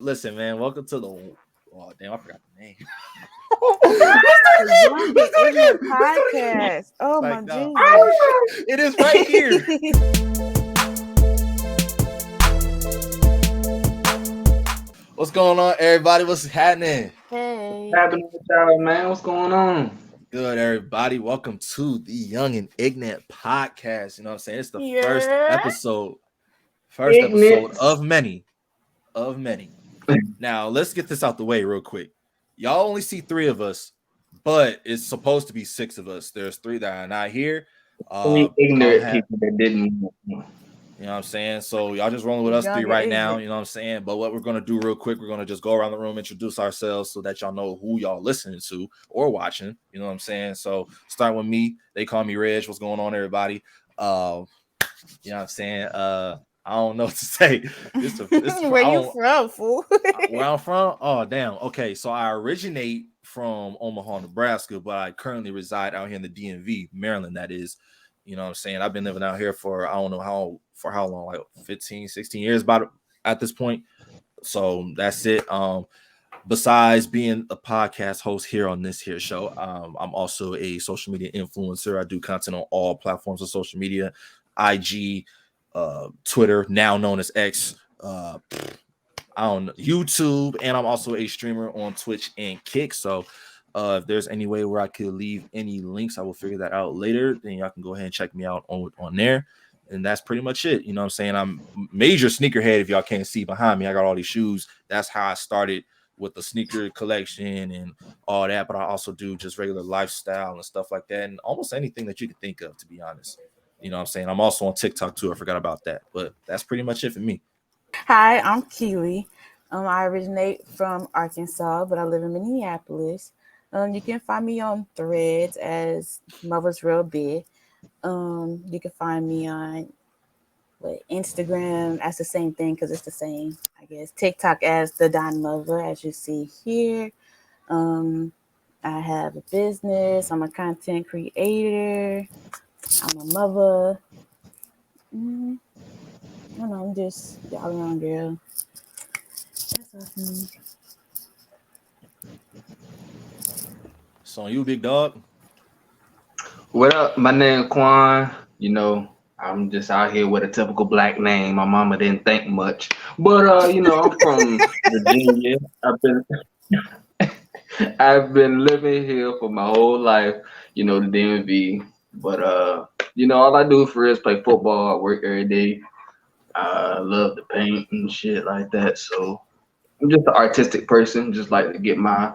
Listen, man. Welcome to the. Oh damn, I forgot the name. Young and Ignorant Let's start again. podcast. Oh my Like no, Jesus. it is right here. What's going on, everybody? What's happening? Hey. Happening with y'all, man? What's going on? Good, everybody. Welcome to the Young and Ignant podcast. You know what I'm saying? It's the first Yeah. episode. First episode Ignant. of many. Of many. Now, let's get this out the way real quick. Y'all only see 3 of us, but it's supposed to be 6 of us. There's 3 that are not here. Three ignorant people that didn't. You know what I'm saying? So y'all just rolling with us Young 3 and right now. ignorant. You know what I'm saying? But what we're going to do real quick, we're going to just go around the room, introduce ourselves so that y'all know who y'all listening to or watching. You know what I'm saying? So start with me. They call me Regg. What's going on, everybody? You know what I'm saying? I don't know what to say. Where you from, fool? Where I'm from? Oh, damn. Okay, so I originate from Omaha, Nebraska, but I currently reside out here in the DMV, Maryland, that is. You know what I'm saying? I've been living out here for I don't know how long, like 15, 16 years about at this point. So that's it. Besides being a podcast host here on this here show, I'm also a social media influencer. I do content on all platforms of social media, IG, Twitter, now known as X, on YouTube, and I'm also a streamer on Twitch and Kick. So if there's any way where I could leave any links, I will figure that out later. Then y'all can go ahead and check me out on there. And that's pretty much it. You know what I'm saying? I'm major sneakerhead. If y'all can't see behind me, I got all these shoes. That's how I started with the sneaker collection and all that. But I also do just regular lifestyle and stuff like that, and almost anything that you could think of, to be honest. You know what I'm saying? I'm also on TikTok too. I forgot about that. But that's pretty much it for me. Hi, I'm Keely. I originate from Arkansas, but I live in Minneapolis. You can find me on Threads as Mother's Real Big. You can find me on Instagram. That's the same thing because it's the same, I guess. TikTok as the Don Mother, as you see here. I have a business. I'm a content creator. I'm a mother. I don't know. I'm just all around girl. That's awesome. So you, big dog. What up? My name Quan. You know, I'm just out here with a typical black name. My mama didn't think much, but you know, I'm from Virginia. I've been living here for my whole life. You know, the DMV. But you know, all I do for real is play football. I work every day. I love to paint and shit like that. So I'm just an artistic person. Just like to get my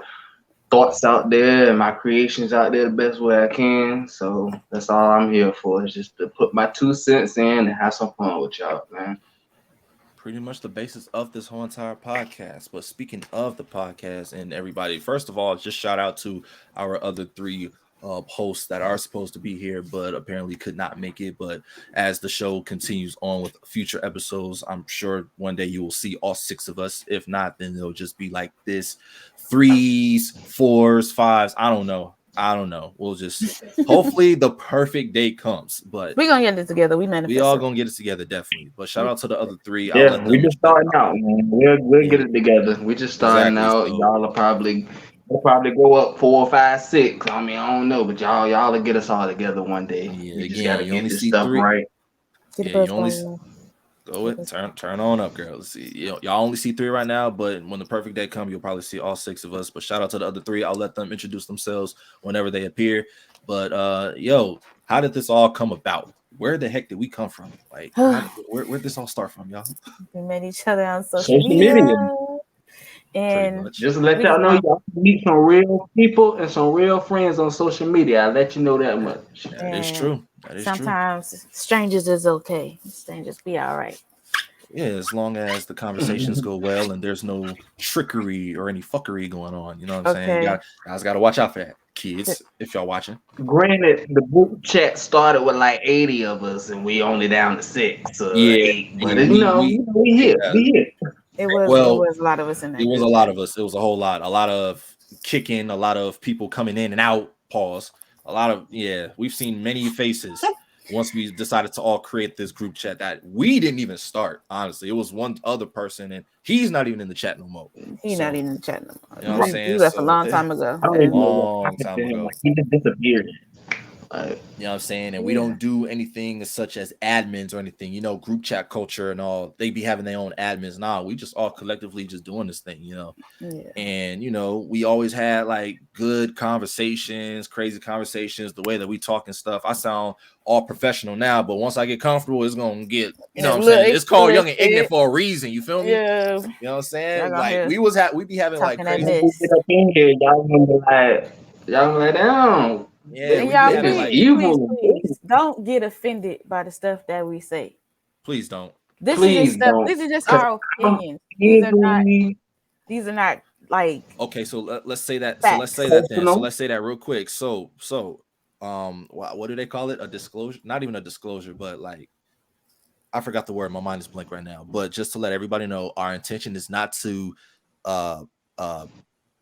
thoughts out there and my creations out there the best way I can. So that's all I'm here for, is just to put my 2 cents in and have some fun with y'all, man. Pretty much the basis of this whole entire podcast. But speaking of the podcast and everybody, first of all, just shout out to our other 3 hosts that are supposed to be here, but apparently could not make it. But as the show continues on with future episodes, I'm sure one day you will see all 6 of us. If not, then it'll just be like this: 3s, 4s, 5s. I don't know. We'll just hopefully the perfect day comes. But We're gonna get it together. We manifest. we all gonna get it together, definitely. But shout out to the other 3. I'll Yeah, let we them. just starting out, man. We'll get it together. We just starting Exactly. out. So, Y'all will probably go up 4, 5, 6. I mean, I don't know, but y'all will get us all together one day. yeah, We just again, gotta you get only this see stuff 3. right. Get Yeah, the you only bus go it. Turn on up, girls. See, y'all only see 3 right now, but when the perfect day comes, you'll probably see all 6 of us. But shout out to the other 3. I'll let them introduce themselves whenever they appear. But how did this all come about? Where the heck did we come from? Like, where did this all start from, y'all? We met each other on social Social media. media. Pretty And much. Just to let we y'all just know, know. y'all can meet some real people and some real friends on social media. I let you know that much. That is true. That is true. Sometimes strangers is okay. Strangers be all right. Yeah, as long as the conversations go well and there's no trickery or any fuckery going on. You know what I'm saying? Okay. Guys got to watch out for that, kids, if y'all watching. Granted, the group chat started with like 80 of us, and we only down to 6 or Yeah, 8. But we we here. yeah. We here. It was Well, a lot of us in that it was a group. lot of us. It was a whole lot. A lot of kicking, a lot of people coming in and out. Pause. A lot of we've seen many faces. once we decided to all create this group chat that we didn't even start. Honestly, it was one other person, and he's not even in the chat no more. He's not even in the chat no more. You know what I'm saying? He left a So long time ago. I don't even know what long happened time to him. ago. Like, he just disappeared. You know what I'm saying? And we don't do anything such as admins or anything, you know, group chat culture and all. They be having their own admins. Nah, we just all collectively just doing this thing, you know. Yeah. And you know, we always had like good conversations, crazy conversations, the way that we talk and stuff. I sound all professional now, but once I get comfortable, it's gonna get, you know what I'm saying? It's called Young and Ignorant for a reason, you feel me? Yeah. You know what I'm saying? Y'all gonna Like hear we be having like talking that crazy. mess. Get up in here, y'all gonna be like, damn. Yeah, And we y'all, be having please, like evil. please don't get offended by the stuff that we say. please don't. This is Please just stuff. don't. This is just our opinions. Easily These are not like Okay, so let's say that. facts. So let's say that then. So personal. let's say that real quick. So what do they call it? A disclosure? Not even a disclosure, but like I forgot the word. My mind is blank right now. But just to let everybody know, our intention is not to uh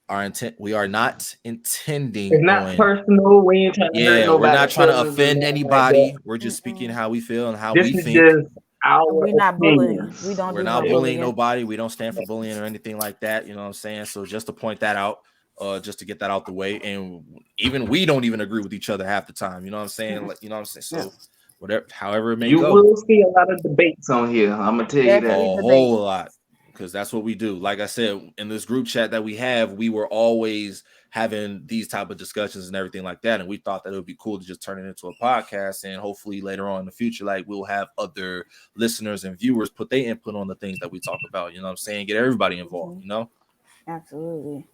our intent. We are not intending It's not on. personal. We ain't trying to hurt Yeah, we're not nobody's trying to feelings or offend nothing like that. anybody. We're just speaking how we feel and how This we is think. just our We're not bullying. opinions. We don't We're do not no bullying bullying. nobody. We don't stand for bullying or anything like that. You know what I'm saying? So just to point that out, just to get that out the way. And even we don't even agree with each other half the time. You know what I'm saying? Like, you know what I'm saying? So whatever, however it may You go, will see a lot of debates on here. I'm gonna tell you a that. whole lot, because that's what we do. Like I said, in this group chat that we have, we were always having these type of discussions and everything like that, and we thought that it would be cool to just turn it into a podcast, and hopefully later on in the future, like we'll have other listeners and viewers put their input on the things that we talk about. You know what I'm saying? Get everybody involved. You know? Absolutely.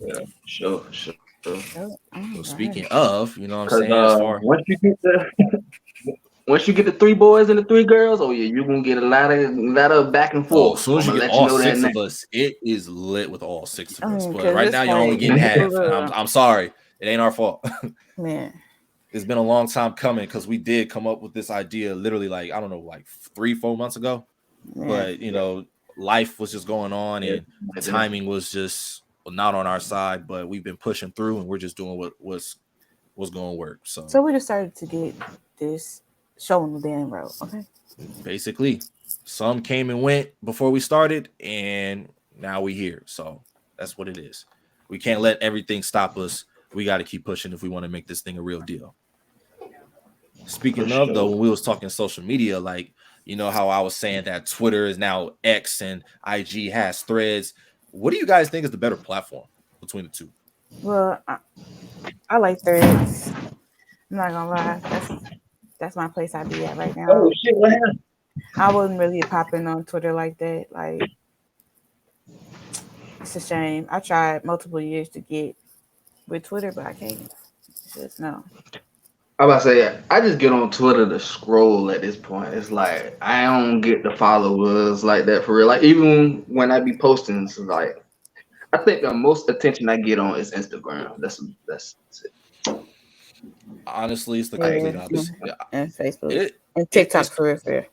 Yeah, sure. So, So speaking of, you know what I'm Because saying, as far once you get the 3 boys and the 3 girls, oh yeah, you're gonna get a lot of back and forth. as soon as I'm you gonna get let you all know that 6 now. of us, it is lit with all 6 of us. But because right it's now, you're only like, getting half. And ugh, I'm sorry, it ain't our fault. man. It's been a long time coming because we did come up with this idea literally like I don't know, like 3-4 months ago. Man. But you know, life was just going on and timing was just not on our side. But we've been pushing through and we're just doing what's going to work. So we decided to get this show on the damn road. Okay. Basically, some came and went before we started, and now we here. So that's what it is. We can't let everything stop us. We got to keep pushing if we want to make this thing a real deal. Speaking of, though, when we was talking social media, like, you know how I was saying that Twitter is now X and IG has Threads. What do you guys think is the better platform between the two? Well, I like Threads. I'm not gonna lie. That's my place I be at right now. Oh shit, what happened? I wasn't really popping on Twitter like that. Like, it's a shame. I tried multiple years to get with Twitter, but I can't. Just no. I'm about to say, I just get on Twitter to scroll at this point. It's like I don't get the followers like that for real. Like even when I be posting, it's like I think the most attention I get on is Instagram. That's it. Honestly, it's the complete opposite. And Facebook and TikTok for real.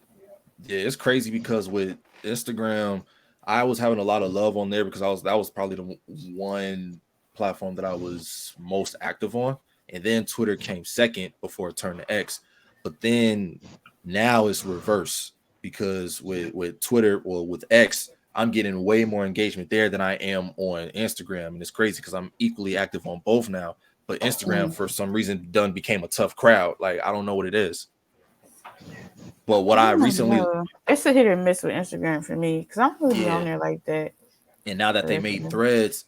Yeah, it's crazy because with Instagram, I was having a lot of love on there because that was probably the one platform that I was most active on. And then Twitter came second before it turned to X. But then now it's reverse because with Twitter or with X, I'm getting way more engagement there than I am on Instagram. And it's crazy because I'm equally active on both now. But Instagram, for some reason, became a tough crowd. Like, I don't know what it is. But what I recently... It's a hit or miss with Instagram for me because I'm really on there like that. And now that they made Threads,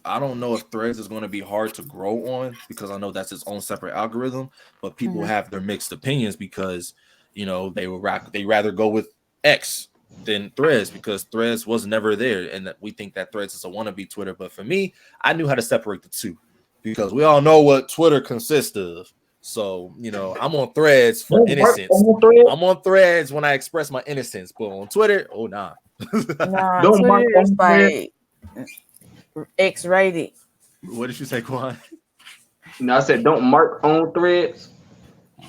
I don't know if Threads is going to be hard to grow on because I know that's its own separate algorithm. But people have their mixed opinions because, you know, they rather go with X than Threads because Threads was never there. And that we think that Threads is a wannabe Twitter. But for me, I knew how to separate the two because we all know what Twitter consists of. So, you know, I'm on Threads for innocence. I'm on Threads when I express my innocence. But on Twitter, oh, nah. Nah, Twitter is like X-rated. What did you say, Quan? No, I said don't Mark on Threads.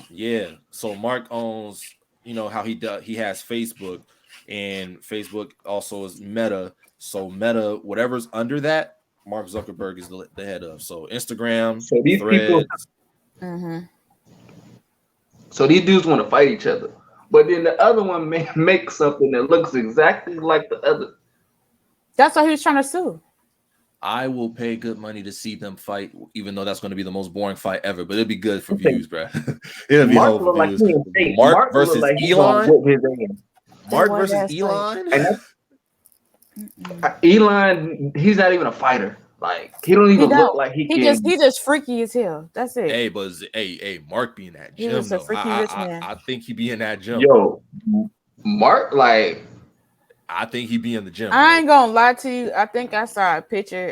Yeah. So Mark owns, you know, how he has Facebook, and Facebook also is Meta. So Meta, whatever's under that, Mark Zuckerberg is the head of. So Instagram, so these Threads. people So these dudes want to fight each other. But then the other one makes something that looks exactly like the other. That's why he was trying to sue. I will pay good money to see them fight, even though that's going to be the most boring fight ever. But it'll be good for Okay. views, bro. It'll be Mark whole for look like views. he in shape. Mark Mark look versus like he gonna Elon. whip his ass. That Mark white versus ass fight. Elon. And Mm-mm. Elon, he's not even a fighter. Like he don't He even look don't. like he He can. just freaky as hell. That's it. Hey, but Mark be in that He gym just a though. freaky rich man. I think he be in that gym. Yo, Mark, like I think he be in the gym, I bro. ain't gonna lie to you. I think I saw a picture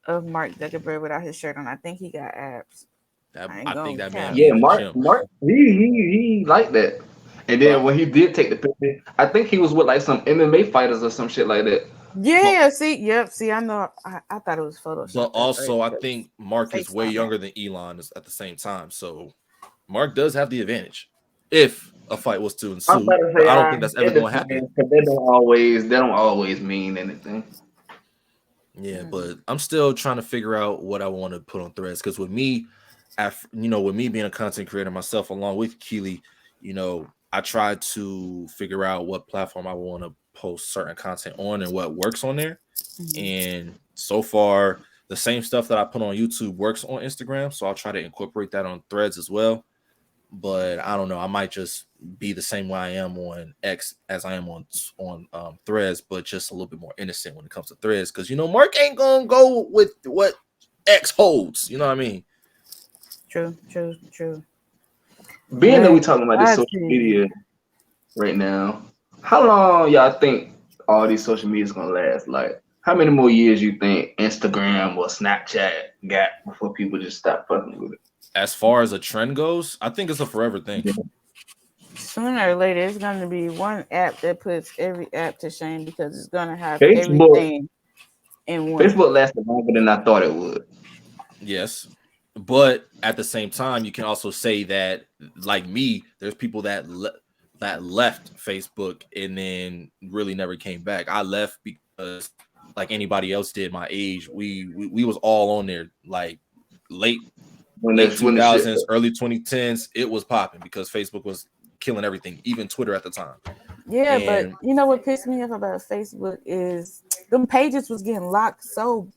of Mark Zuckerberg without his shirt on. I think he got abs. I ain't I think gonna that man cap. be yeah, in the gym. Mark, he like that. And then But when he did take the picture, I think he was with like some MMA fighters or some shit like that. but Yeah, see, yep, see, I know. I thought it was but Photoshop at also first, I but think Mark is way FaceTime that. younger than Elon is at the same time. So Mark does have the advantage if a fight was to I'm about ensue. to But say I don't think that's ever it going to happen. depends because they don't always mean anything. Yeah, Mm. but I'm still trying to figure out what I want to put on Threads because with me, with me being a content creator myself, along with Keely, I try to figure out what platform I want to post certain content on and what works on there. Mhm. And so far, the same stuff that I put on YouTube works on Instagram, so I'll try to incorporate that on Threads as well. But I don't know. I might just be the same way I am on X as I am on Threads, but just a little bit more innocent when it comes to Threads, because Mark ain't gonna go with what X holds. You know what I mean? True. Being that we Man, talking about this I social see. media right now, how long y'all think all these social media is gonna last? Like, how many more years you think Instagram or Snapchat got before people just stop fucking with it? As far as a trend goes, I think it's a forever thing. Yeah. Sooner or later, it's going to be one app that puts every app to shame because it's going to have Facebook, everything in one. Facebook lasted longer than I thought it would. Yes. But at the same time, you can also say that, like me, there's people that left Facebook and then really never came back. I left because, like anybody else did my age, we was all on there like late When late the when the shit, 2000s, early 2010s. It was popping because Facebook was killing everything, even Twitter at the time. Yeah, but And you know what pissed me off about Facebook is them pages was getting locked, so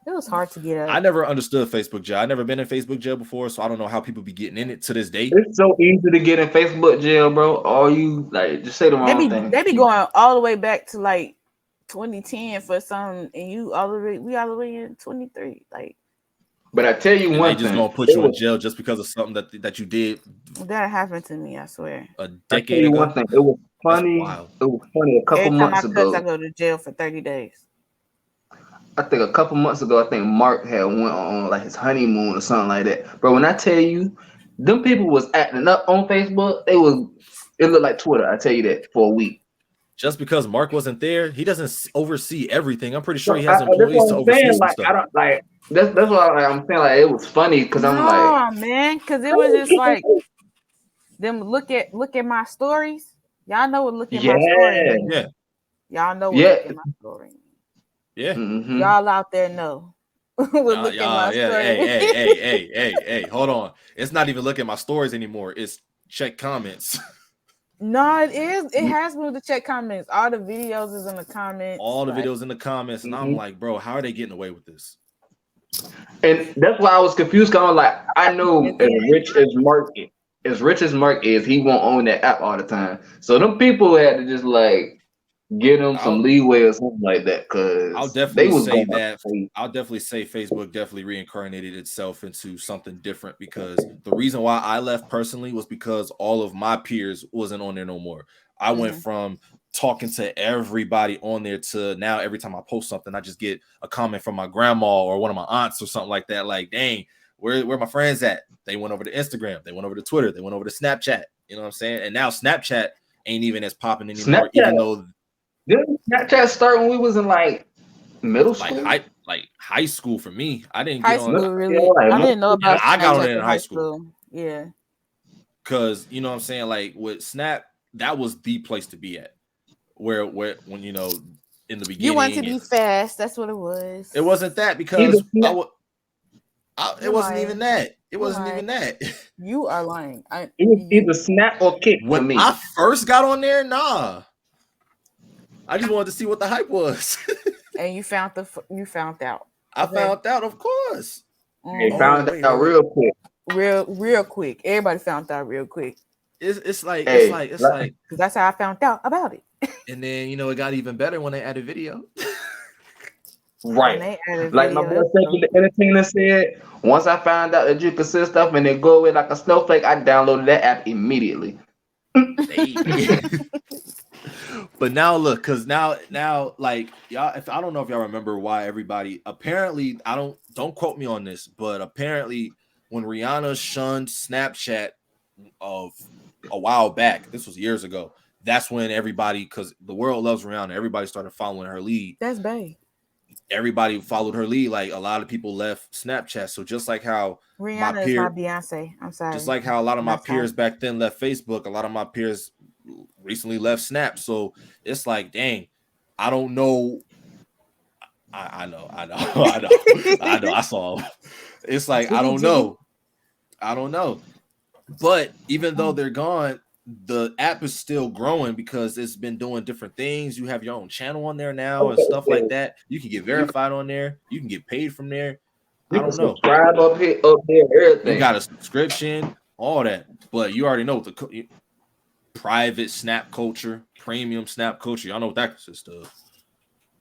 it was hard to get I up. never understood Facebook jail. I never been in Facebook jail before, so I don't know how people be getting in it to this day. it's so easy to get in Facebook jail, bro. All you like, just say the They wrong be thing. they be going all the way back to like 2010 for some, and we all the way in 23. Like But I tell you And they one just thing, gonna put it you in was. jail just because of something that you did that happened to me, I swear. a I tell decade you one ago. thing, it was That's funny. wild. It was funny a couple Every time I months cuss, I ago. go to jail for 30 days. I think a couple months ago, I think Mark had went on like his honeymoon or something like that. Bro, when I tell you, them people was acting up on Facebook. It looked like Twitter. I tell you that for a week. Just because Mark wasn't there, he doesn't oversee everything. I'm pretty sure So he has that's employees what to I'm oversee saying. some Like I stuff. don't like that's why I'm saying like it was funny because I'm like, No, man, because it was just like them look at my stories. Y'all know what look at my story yeah, mean. Yeah, Y'all know what yeah. look at my story mean. yeah. Mm-hmm. Y'all out there know what Yeah, look at yeah, my yeah. story Hey, hey, mean. hey, hey, hey, hey. Hold on. It's not even looking at my stories anymore. It's check comments. No, it is. It has moved to check comments. All the videos is in the comments. All the Like, videos in the comments, and I'm Mm-hmm. like, bro, how are they getting away with this? And that's why I was confused. Cause I was like, I know it's in as rich as Mark is, he won't own that app all the time. So them people had to just like give him some I'll leeway or something like that, I'll cause they definitely was say going that crazy. I'll definitely say Facebook definitely reincarnated itself into something different because the reason why I left personally was because all of my peers wasn't on there no more. I went Mhm. from talking to everybody on there to now every time I post something, I just get a comment from my grandma or one of my aunts or something like that. Like, dang, where my friends at? They went over to Instagram, they went over to Twitter, they went over to Snapchat. You know what I'm saying? And now Snapchat ain't even as popping anymore, Snapchat, even though didn't Snapchat start when we was in like middle school? like high school for me. I didn't get High on. school, Yeah, really. like I middle didn't know school. Yeah, about I got on Snapchat it in in high high school school. Yeah. because you know what I'm saying. Like with Snap, that was the place to be at. Where when in the You want to beginning, be fast. That's what it was. it wasn't that Either because Snap, it You're wasn't even lying. that. It wasn't even that. You are lying. It was either Snap or Kick for When me. I first got on there, nah. I just wanted to see what the hype was. And you found out. I found out, of course. They found out real quick. Real quick. Everybody found out real quick. It's like because that's how I found out about it. And then it got even better when they added video. Right. Like my boy the Entertainer said, once I found out that you could send stuff and then go away like a snowflake, I downloaded that app immediately. But now look, because now like y'all, if I don't know if y'all remember why everybody apparently don't quote me on this, but apparently when Rihanna shunned Snapchat of a while back, this was years ago, that's when everybody, because the world loves Rihanna, everybody started following her lead. That's bae. Everybody followed her lead. Like a lot of people left Snapchat. So just like how Rihanna is my Beyonce. I'm sorry. Just like how a lot of my peers back then left Facebook, a lot of my peers recently left Snap. So it's like, dang, I don't know. I know. I saw. It's like I don't know. But even though they're gone, the app is still growing because it's been doing different things. You have your own channel on there now and stuff like that. You can get verified on there. You can get paid from there. I don't know. Subscribe up there, everything. You got a subscription, all that. But you already know the private Snap culture, premium Snap culture. Y'all know what that consists of.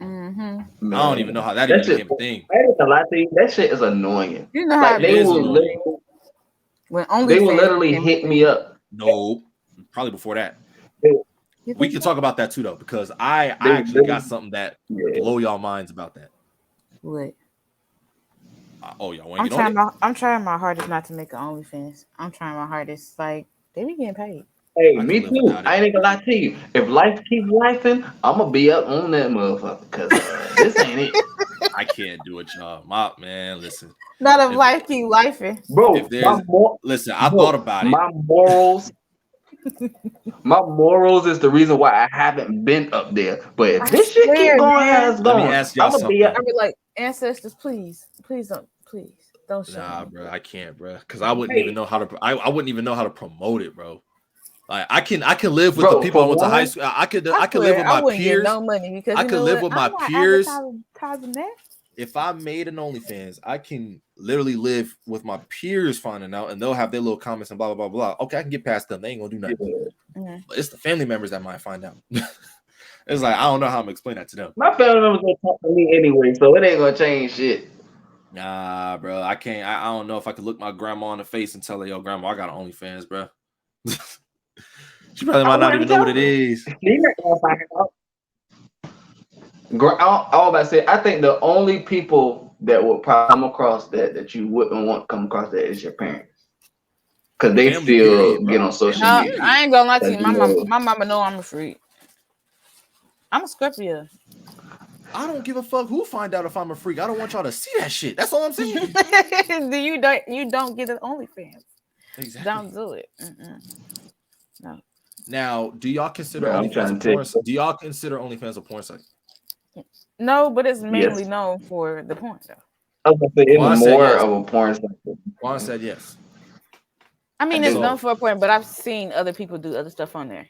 Mm-hmm. I don't even know how that even became a thing. That shit is annoying. You know like how they will literally hit me up. No, probably before that. We can talk about that too, though, because I actually got something that blow y'all minds about that. What? Y'all want to get on it? I'm trying my hardest not to make an OnlyFans. I'm trying my hardest. Like, they be getting paid. Hey, me too. I ain't gonna lie to you. If life keeps lifing, I'm gonna be up on that motherfucker because this ain't it. I can't do it, y'all. Man, listen. Not if life keep lifing, bro. Listen, I thought about it. My morals is the reason why I haven't been up there. But if this shit keep going as it's going, let me ask y'all something. I be like, ancestors, please don't show Nah, me. bro, I can't, bro, because I wouldn't even know how to. I wouldn't even know how to promote it, bro. Like I can live with the people I went to high school. I could live with my peers. No money because I could live with my peers. If I made an OnlyFans, I can literally live with my peers finding out, and they'll have their little comments and blah blah blah blah. Okay, I can get past them. They ain't gonna do nothing. Mm-hmm. But it's the family members that might find out. It's like I don't know how I'm gonna explain that to them. My family members gonna talk to me anyway, so it ain't gonna change shit. Nah, bro, I can't. I don't know if I could look my grandma in the face and tell her, "Yo, grandma, I got an OnlyFans, bro." She probably might not even know what it is. All about to say, I think the only people that would probably come across that you wouldn't want to come across that is your parents, because they still get on social media. I ain't gonna lie to you. My mama know I'm a freak. I'm a Scorpio. I don't give a fuck who find out if I'm a freak. I don't want y'all to see that shit. That's all I'm saying. You don't get an OnlyFans. Exactly. Don't do it. No. Now, do y'all consider OnlyFans a porn site? Do y'all consider OnlyFans a porn site? No, but it's mainly known for the porn, though. I was gonna say it's more of a porn site. Quan said yes. I mean, it's known for a porn, but I've seen other people do other stuff on there.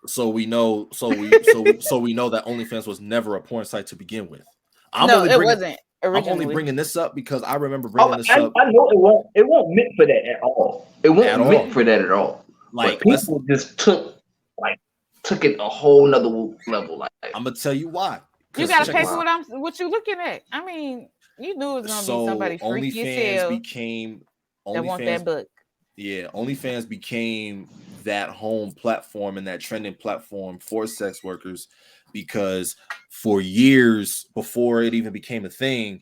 So we know, so we know that OnlyFans was never a porn site to begin with. It wasn't. Originally. I'm only bringing this up because I remember bringing this up. I know it won't meant for that at all. It won't meant for that at all. Like people just took it a whole nother level. Like I'm gonna tell you why. You gotta pay for what you looking at. I mean, you knew it was gonna be somebody freaky as hell. That want that book. Yeah, OnlyFans became that home platform and that trending platform for sex workers, because for years before it even became a thing,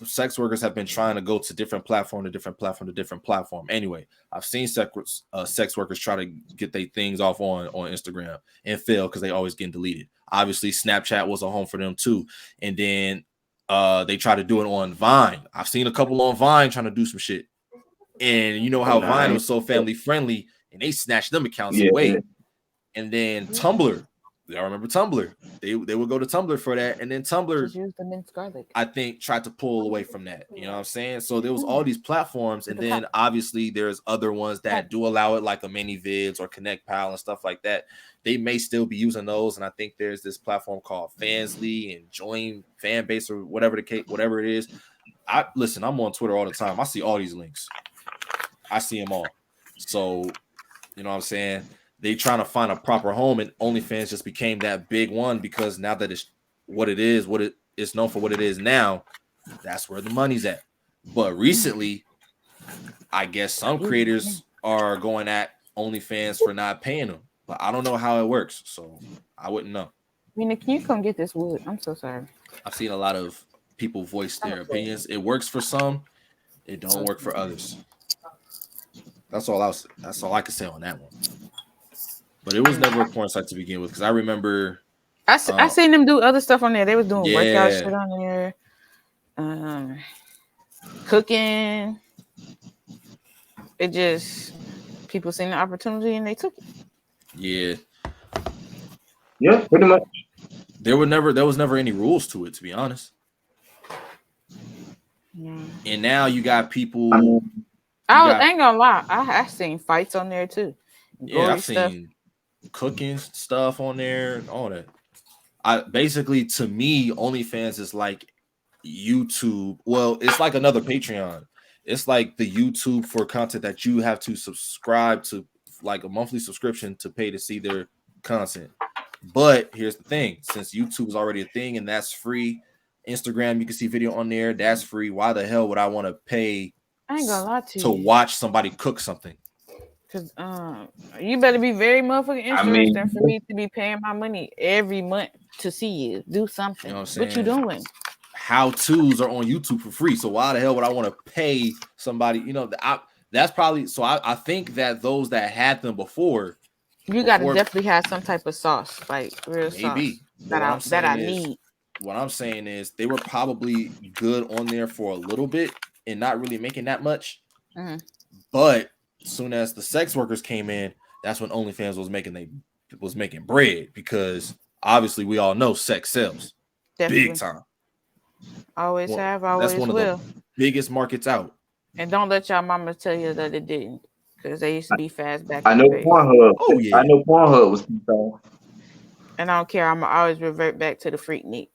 sex workers have been trying to go to different platform to different platform. Anyway, I've seen sex workers try to get their things off on Instagram and fail because they always get deleted. Obviously, Snapchat was a home for them too. And then they try to do it on Vine. I've seen a couple on Vine trying to do some shit. And you know how Vine was so family friendly, and they snatched them accounts away. And then Tumblr Y'all remember Tumblr? They would go to Tumblr for that, and then Tumblr, Just use the minced garlic. I think, tried to pull away from that. You know what I'm saying? So there was all these platforms, and then obviously there's other ones that do allow it, like a ManyVids or Connect Pal and stuff like that. They may still be using those, and I think there's this platform called Fansly and Join Fanbase or whatever the case, whatever it is. Listen, I'm on Twitter all the time. I see all these links. I see them all. So, you know what I'm saying? They trying to find a proper home, and OnlyFans just became that big one because now that it's what it is, it's known for what it is now, that's where the money's at. But recently, I guess some creators are going at OnlyFans for not paying them, but I don't know how it works, so I wouldn't know. Mina, can you come get this wood? I'm so sorry. I've seen a lot of people voice their opinions. It works for some, it don't work for others. That's all I can say on that one. But it was never a porn site to begin with, because I remember I seen them do other stuff on there. They was doing workout yeah. shit on there, cooking. It just people seen the opportunity and they took it. Yeah. Yeah, pretty much. There was never any rules to it, to be honest. Yeah. And now you got people. I ain't gonna lie. I seen fights on there too. Yeah, I've seen cooking stuff on there and all that. Basically, to me, OnlyFans is like YouTube. Well, it's like another Patreon. It's like the YouTube for content that you have to subscribe to, like a monthly subscription to pay to see their content. But here's the thing: since YouTube is already a thing and that's free, Instagram, you can see video on there, that's free. Why the hell would I want to pay? I ain't gonna lie to you. To watch somebody cook something. Cause you better be very motherfucking interested for me to be paying my money every month to see you do something. You know what you doing? How-tos are on YouTube for free. So why the hell would I want to pay somebody? You know, that's probably so. I think that those that had them before, you got to definitely have some type of sauce, like real maybe sauce that I need. What I'm saying is they were probably good on there for a little bit and not really making that much. Mm-hmm. But as soon as the sex workers came in, that's when OnlyFans was making bread, because obviously we all know sex sells. Definitely. Big time. Always have, always will. That's one of the biggest markets out. And don't let y'all mama tell you that it didn't, because they used to be fast back. I know Pornhub. Oh yeah, I know Pornhub was fast. And I don't care. I'm always revert back to the Freaknik.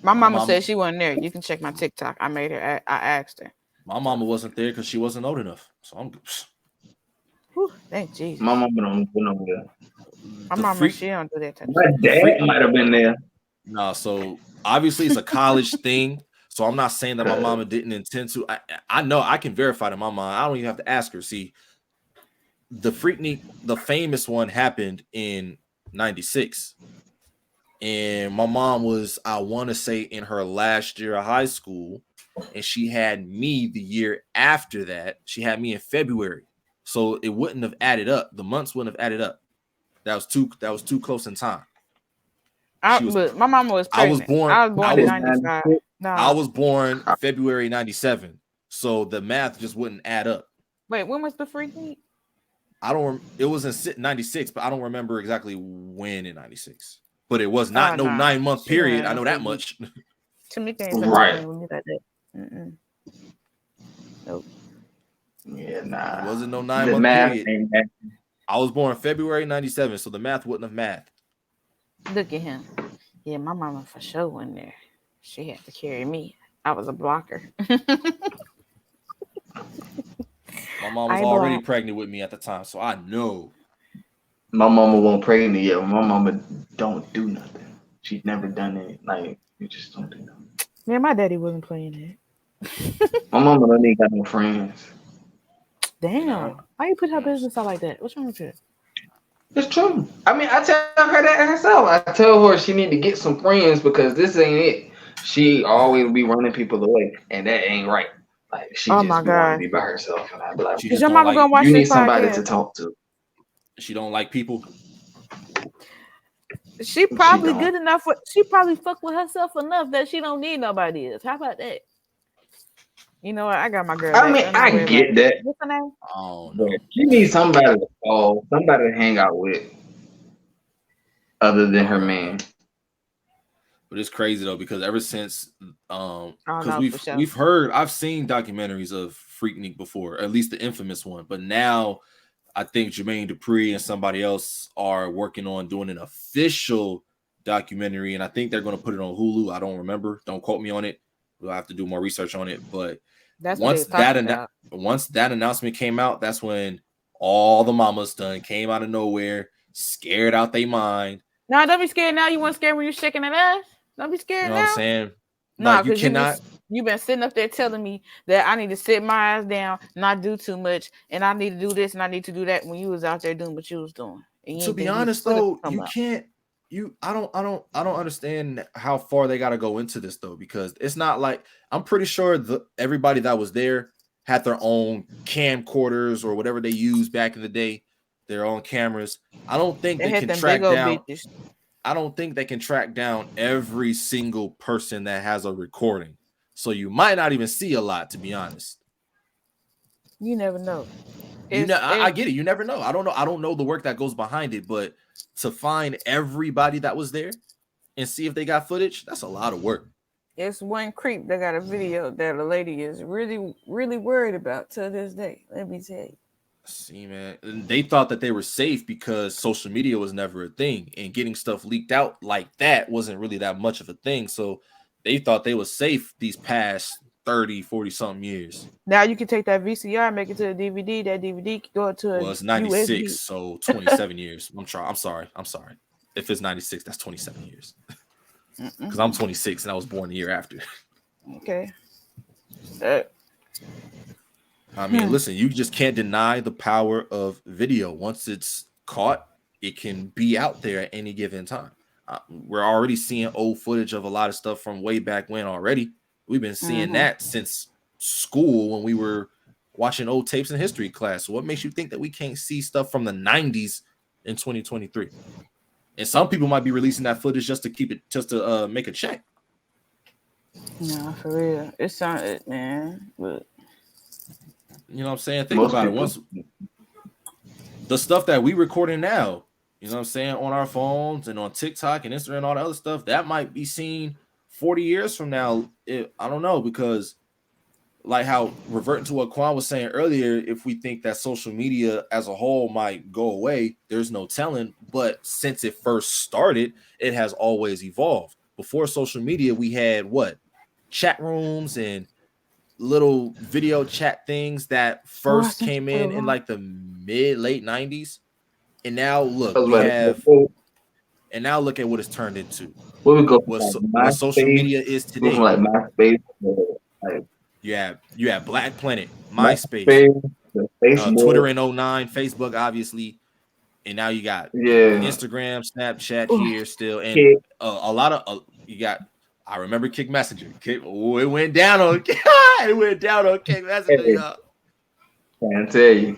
My mama said she wasn't there. You can check my TikTok. I asked her. My mama wasn't there because she wasn't old enough. So I'm good. Whew, thank Jesus. My mama don't know that. My mama, she don't do that type of stuff. My dad might have been there. No, so obviously it's a college thing. So I'm not saying that my mama didn't intend to. I know I can verify that my mom. I don't even have to ask her. See, the Freaknik, the famous one, happened in '96. And my mom was, I want to say, in her last year of high school, and she had me the year after that. She had me in February, so it wouldn't have added up. The months wouldn't have added up. That was too close in time. But my mama was pregnant. I was born in '95. No. I was born February '97, so the math just wouldn't add up. Wait, when was the Freaknik? It was in '96, but I don't remember exactly when in '96. But it was not 9-month period. I know that much. Tamika ain't right with me like that. Nope. Yeah, nah. It wasn't no 9-month period. I was born February '97, so the math wouldn't have mathed. Look at him. Yeah, my mama for sure wasn't there. She had to carry me. I was a blocker. My mom was already pregnant with me at the time, so I know. My mama won't pregnant yet. My mama don't do nothing. She's never done it. Like, you just don't do nothing. Man, my daddy wasn't playing that. My mama don't even got no friends. Damn. Why you put her business out like that? What's wrong with you? It's true. I mean, I tell her that herself. I tell her she need to get some friends because this ain't it. She always be running people away, and that ain't right. Like, she just want to be by herself. And I be like, is your mama gonna watch you this need somebody to talk to. She don't like people. She probably good enough. She probably fuck with herself enough that she don't need nobody else. How about that? You know what? I got my girl. I mean, I get that. What's her name? Oh no. She needs somebody to call, somebody to hang out with. other than her man. But it's crazy though because ever since I don't because know for sure. I've seen documentaries of Freaknik before, at least the infamous one, but now I think Jermaine Dupri and somebody else are working on doing an official documentary, and I think they're going to put it on Hulu. I don't remember. Don't quote me on it. We'll have to do more research on it. But That's what they was talking about. once that announcement came out, that's when all the mamas done came out of nowhere, scared out their mind. No, don't be scared now. You weren't scared when you're shaking that ass. Don't be You scared know what I'm now. saying? No, Like you because cannot. you've been sitting up there telling me that I need to sit my ass down, not do too much, and I need to do this and I need to do that when you was out there doing what you was doing. And you To ain't be think you honest could have though, come you up. can't. I don't understand how far they got to go into this though, because it's not like I'm pretty sure everybody that was there had their own camcorders or whatever they used back in the day, their own cameras. I don't think They they hit can them big track old down. bitches. I don't think they can track down every single person that has a recording. So you might not even see a lot, to be honest. You never know. I get it. You never know. I don't know. I don't know the work that goes behind it, but to find everybody that was there and see if they got footage, that's a lot of work. It's one creep that got a video that a lady is really, really worried about to this day. Let me tell you. See, man, and they thought that they were safe because social media was never a thing, and getting stuff leaked out like that wasn't really that much of a thing. So they thought they were safe these past 30, 40 something years. Now you can take that VCR, make it to a DVD. That DVD can go to a Well, it's 96, USB. so 27 years. I'm sorry. If it's 96, that's 27 years. Because I'm 26 and I was born the year after. Okay. I mean, listen, you just can't deny the power of video. Once it's caught, it can be out there at any given time. We're already seeing old footage of a lot of stuff from way back when already. We've been seeing that since school when we were watching old tapes in history class. So what makes you think that we can't see stuff from the 90s in 2023? And some people might be releasing that footage just to keep it, just to make a check. No, for real. It sounded, man. But you know what I'm saying? Think about it. Once the stuff that we recording now, you know what I'm saying, on our phones and on TikTok and Instagram and all the other stuff, that might be seen 40 years from now. I don't know, because like how reverting to what Quan was saying earlier, if we think that social media as a whole might go away, there's no telling. But since it first started, it has always evolved. Before social media, we had what? Chat rooms and little video chat things that first came in like the late 90s. And now look, and now look at what it's turned into. What we go what social media is today. Like MySpace, you have Black Planet, MySpace, Twitter in 09, Facebook, obviously, and now you got Instagram, Snapchat here still, and a lot of you got. I remember Kick Messenger. It went down on Kick Messenger, y'all. Can't tell you,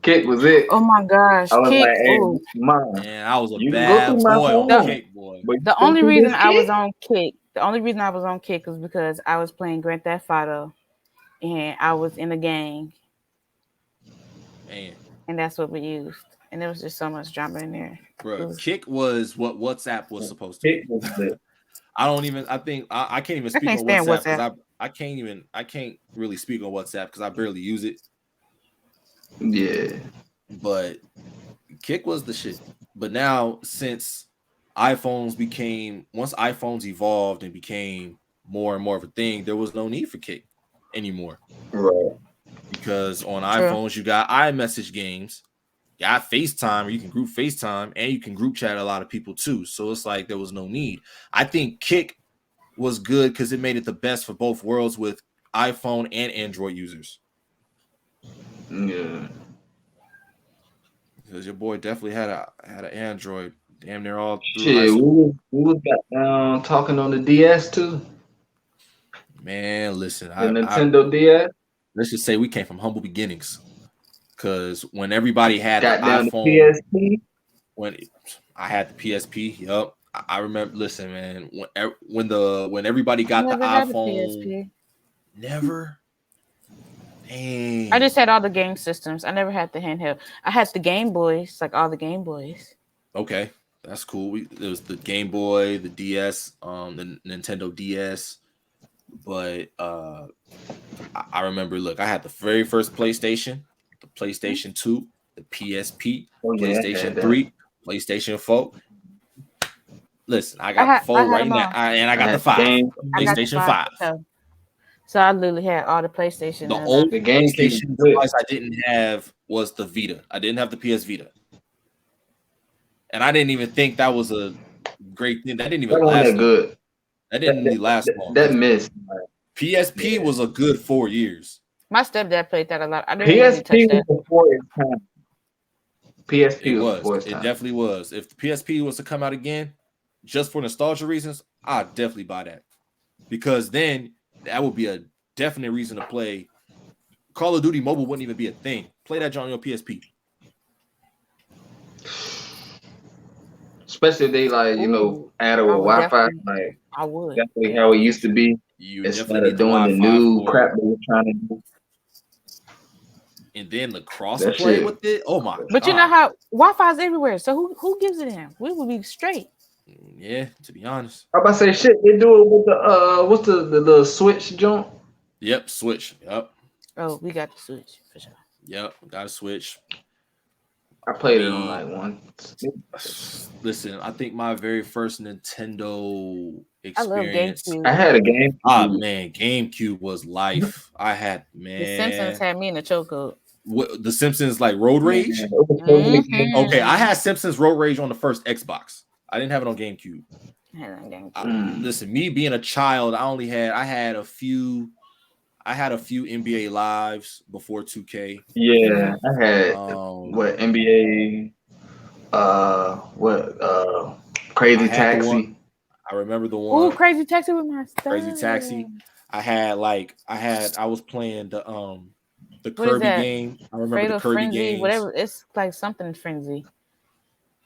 Kick was it. Oh my gosh, I was Kick! like, hey, man, I was a bad boy on Kick, boy. The only reason I was on Kick was because I was playing Grand Theft Auto, and I was in a gang, and that's what we used. And there was just so much drama in there. Bro, Kick was what WhatsApp was supposed to be. I can't even speak on WhatsApp because I can't really speak on WhatsApp because I barely use it. Yeah. But Kick was the shit. But now, since once iPhones evolved and became more and more of a thing, there was no need for Kick anymore. Right. Because on iPhones, you got iMessage games, you got FaceTime, or you can group FaceTime, and you can group chat a lot of people too. So it's like there was no need. I think Kick was good because it made it the best for both worlds with iPhone and Android users. Yeah. Because your boy definitely had an Android damn near all through Shit, high school. we was talking on the DS too. Man, listen, the Nintendo DS. Let's just say we came from humble beginnings. Because when everybody had the iPhone, PSP. When I had the PSP, yup. I remember. Listen, man, when everybody got the iPhone, never. Dang. I just had all the game systems. I never had the handheld. I had the Game Boys, like all the Game Boys. Okay, That's cool. There was the Game Boy, the DS, the Nintendo DS, but I remember. Look, I had the very first PlayStation, the PlayStation 2, the PSP, Oh yeah, I had PlayStation that. 3, PlayStation 4. Listen, I got the I 4 had right them now, all. and I I got the had 5, game, I got the PlayStation 5 5. for sure. So I literally had all the PlayStation The and only the GameCube. PlayStation device I didn't have was the Vita. I didn't have the PS Vita, and I didn't even think that was a great thing. That didn't even That wasn't last that long. good. That didn't really last long That because missed. PSP Yeah. was a good 4 years. my stepdad played that a lot. I didn't really touch PSP was that. before its time. It PSP was was. before its It time. definitely was. If the PSP was to come out again, just for nostalgia reasons, I'd definitely buy that. Because then that would be a definite reason to play. Call of Duty Mobile wouldn't even be a thing. Play that on your PSP. Especially if they like, Ooh, add a I would Wi-Fi, definitely. like I would. definitely how it used to be, You instead definitely need of the doing the Wi-Fi new for crap it. they were trying to do. And then the That crossplay shit. with it. Oh my But you know god. how Wi-Fi's everywhere. So who gives it in? We would be straight. Yeah, to be honest. I'm about to say shit. They do it with the what's the little switch jump? Yep, Switch. Yep. Oh, we got the Switch for sure. Yep. Got a Switch. I I played it on mean, like one. listen, I think my very first Nintendo I love experience. I GameCube. had a game. Ah man, GameCube was life. I had The Simpsons man. had me in a chokehold. The Simpsons like Road Man, Rage. it was so many games. Okay, I Mm-hmm. had Simpsons Road Rage on the first Xbox. I didn't have it on GameCube. I had it on GameCube. Listen, me being a child, I had a few NBA lives before 2K. Yeah, I had Um, what NBA, I Crazy had the one. Taxi. I remember the Ooh, one Crazy Taxi with my Crazy stuff. Taxi. I was playing the What is Kirby that? game. I remember the Fatal Kirby Frenzy, games. whatever. It's like something frenzy.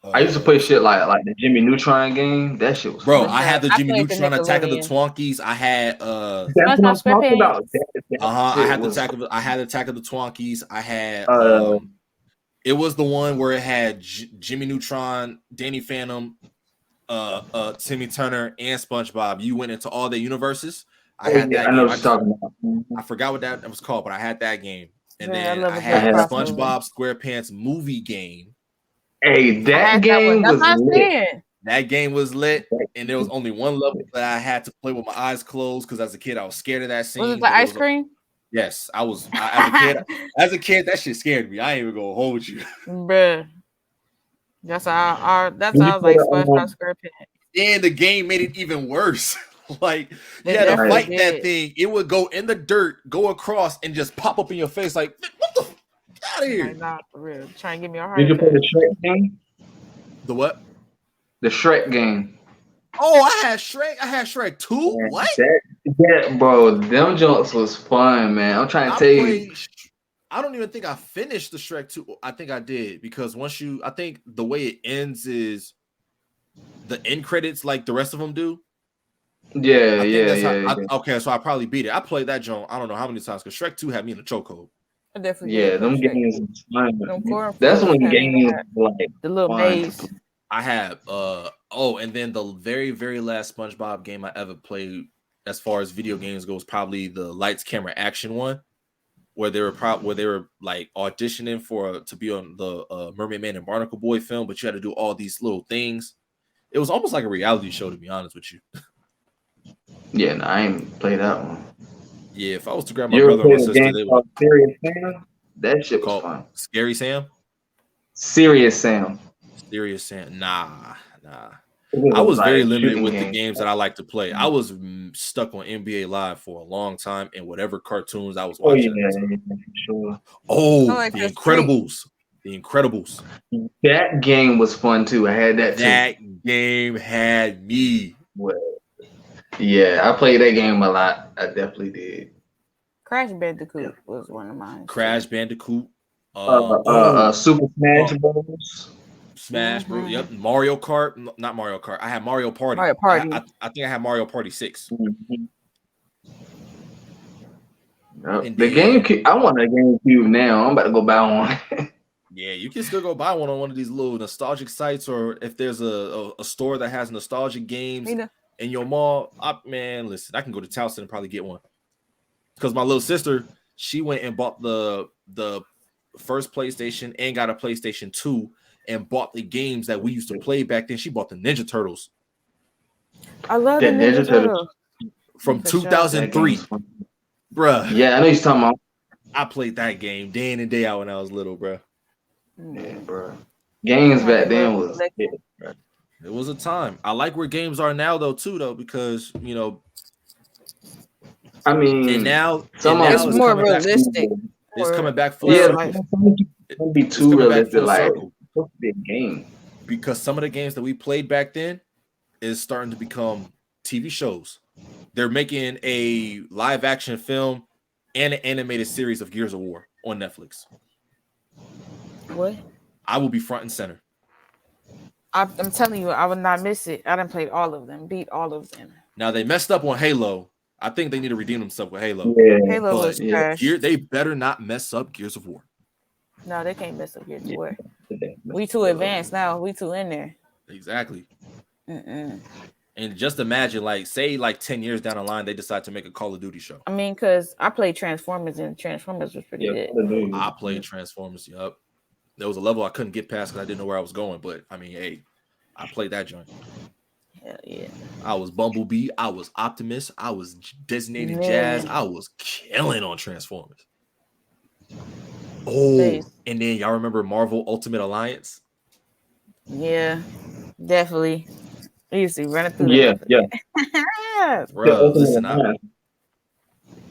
I used to play Let's shit see. like the Jimmy Neutron game. That shit was Bro, What's I fun. had that? the I Jimmy played the Neutron Attack of the Nickelodeon. Twonkies. I had That's what SpongeBob I'm talking about. SquarePants. That I shit had was the Attack of the Twonkies. I had uh it was the one where it had Jimmy Neutron, Danny Phantom, Timmy Turner, and SpongeBob. You went into all the universes. I oh had yeah, that I know game. what you're talking about. I forgot what that was called, but I had that game. And Yeah, I then love I a I good had the had crossover. SpongeBob SquarePants movie game. hey, I that had that one. game That's was what I lit. said. That game was lit. That And there was game only one level was lit. that I had to play with my eyes closed because as a kid I was scared of that Was it scene. the But it ice was cream? yes, I was as a kid. As a kid, that shit scared me. I ain't even gonna hold you. Bruh. That's all. That's When all you I was play like the SpongeBob SquarePants. And the game made it even worse. Like you It had to definitely right. fight that did. thing. It would go in the dirt, go across, and just pop up in your face like, what the get out of I'm like, here. nah, for real. Trying to give me a heart Did you play attack. the Shrek game? The what? The Shrek game. Oh, I had Shrek. I had Shrek 2. Man, What? that bro, them jokes was fun, man. I'm trying to I tell you. played. I don't even think I finished the Shrek 2. I think I did because I think the way it ends is the end credits like the rest of them do. Yeah, I think yeah, that's how. yeah, yeah. Okay, so I probably beat it. I played that joint. I don't know how many times because Shrek 2 had me in a chokehold. I definitely Yeah, did play them Shrek games 2. was fun. Them That's cornfields when had me games mad. like The little fun to maze. play. I had and then the very very last SpongeBob game I ever played as far as video games goes probably the Lights Camera Action one where they were like auditioning to be on the Mermaid Man and Barnacle Boy film, but you had to do all these little things. It was almost like a reality show, to be honest with you. Yeah, no, I ain't play that one. Yeah, if I was to grab my You ever brother or my played a sister, game they would called Serious Sam? That shit was call fun. Scary Sam, Serious Sam. Serious Sam. Nah. It I was was very like limited shooting with the game. games that I like to play. I was stuck on NBA Live for a long time and whatever cartoons I was Oh watching at yeah, the time. yeah, for sure. I Oh, like The the street. Incredibles. The Incredibles. That game was fun too. I had that too. That game had me. Well, yeah, I played that game a lot. I definitely did. Crash Bandicoot was one of mine. Crash Bandicoot. Super Smash Bros. Smash Bros. Yep. Mario Kart. Not Mario Kart. I had Mario Party. Mario Party. I think I had Mario Party 6. Mhm. Yep. And The then GameCube. I want a GameCube now. I'm about to go buy one. Yeah, you can still go buy one on one of these little nostalgic sites, or if there's a store that has nostalgic games in your mall. Man, listen, I can go to Towson and probably get one. Because my little sister, she went and bought the first PlayStation and got a PlayStation 2 and bought the games that we used to play back then. She bought the Ninja Turtles. I love the Ninja Turtles from 2003, bruh. Yeah, I know you're talking about. I played that game day in and day out when I was little, bruh. Yeah, bro. Games back then was it was a time. I like where games are now though too, because you know. I mean, and now it's more realistic. It's coming back full circle. Don't be too realistic, like circle. It's supposed to be a game. Because some of the games that we played back then is starting to become TV shows. They're making a live action film and an animated series of Gears of War on Netflix. What? I will be front and center. I'm telling you, I would not miss it. I done played all of them, beat all of them. Now they messed up on Halo. I think they need to redeem themselves with Halo. Yeah, Halo was trash. They better not mess up Gears of War. No, they can't mess up Gears of War. We too advanced now. We too in there. Exactly. And just imagine, say 10 years down the line, they decide to make a Call of Duty show. I mean, because I played Transformers, and Transformers was pretty good. I played Transformers, yup. There was a level I couldn't get past because I didn't know where I was going. But, I mean, hey, I played that joint. Hell yeah. I was Bumblebee. I was Optimus. I was Designated Jazz. I was killing on Transformers. Oh, and then y'all remember Marvel Ultimate Alliance? Yeah, definitely. We used to run it through. Yeah. Bro, listen,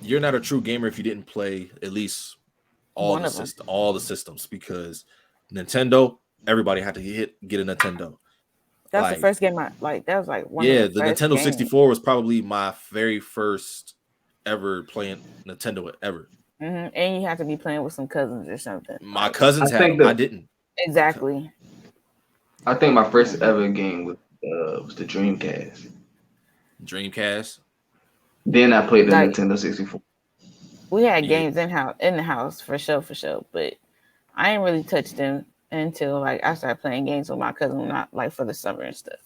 you're not a true gamer if you didn't play at least all the systems, because Nintendo, everybody had to get a Nintendo. That's the first game I like. That was one. Yeah, of the Nintendo games. 64 was probably my very first ever playing Nintendo ever. And you have to be playing with some cousins or something. My cousins had them. I didn't. Exactly. I think my first ever game was the Dreamcast. Dreamcast. Then I played the Nintendo 64. We had games in the house for sure, but I ain't really touched them until I started playing games with my cousin, not for the summer and stuff.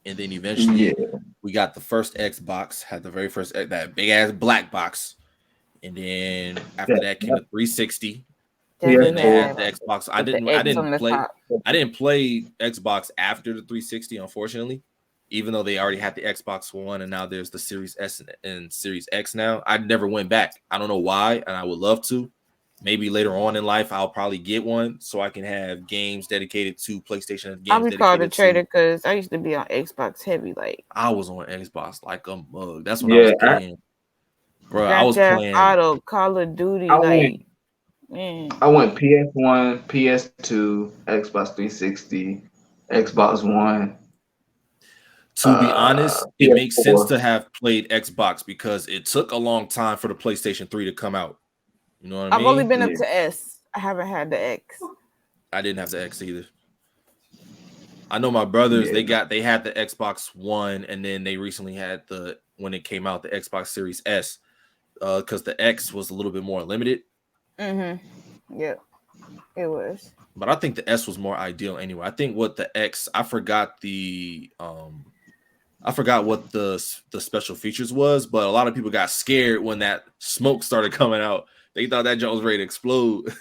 And then eventually we got the first Xbox, had the very first, that big ass black box. And then after that came the 360. The Xbox. I didn't play Xbox after the 360, unfortunately, even though they already had the Xbox One and now there's the Series S and Series X now. I never went back. I don't know why, and I would love to. Maybe later on in life, I'll probably get one so I can have games dedicated to PlayStation. Games I'll be called a traitor because I used to be on Xbox heavy. I was on Xbox like a mug. That's when I was playing. Bro, I was playing Auto, Call of Duty. I went PS1, PS2, Xbox 360, Xbox One. To be honest, it makes sense to have played Xbox because it took a long time for the PlayStation 3 to come out. You know what I mean? I've only been up to S. I haven't had the X. I didn't have the X either. I know my brothers, they had the Xbox One, and then they recently had when it came out, the Xbox Series S, because the X was a little bit more limited. Yeah, it was. But I think the S was more ideal anyway. I think what the X, I forgot what the special features was, but a lot of people got scared when that smoke started coming out. They thought that junk was ready to explode.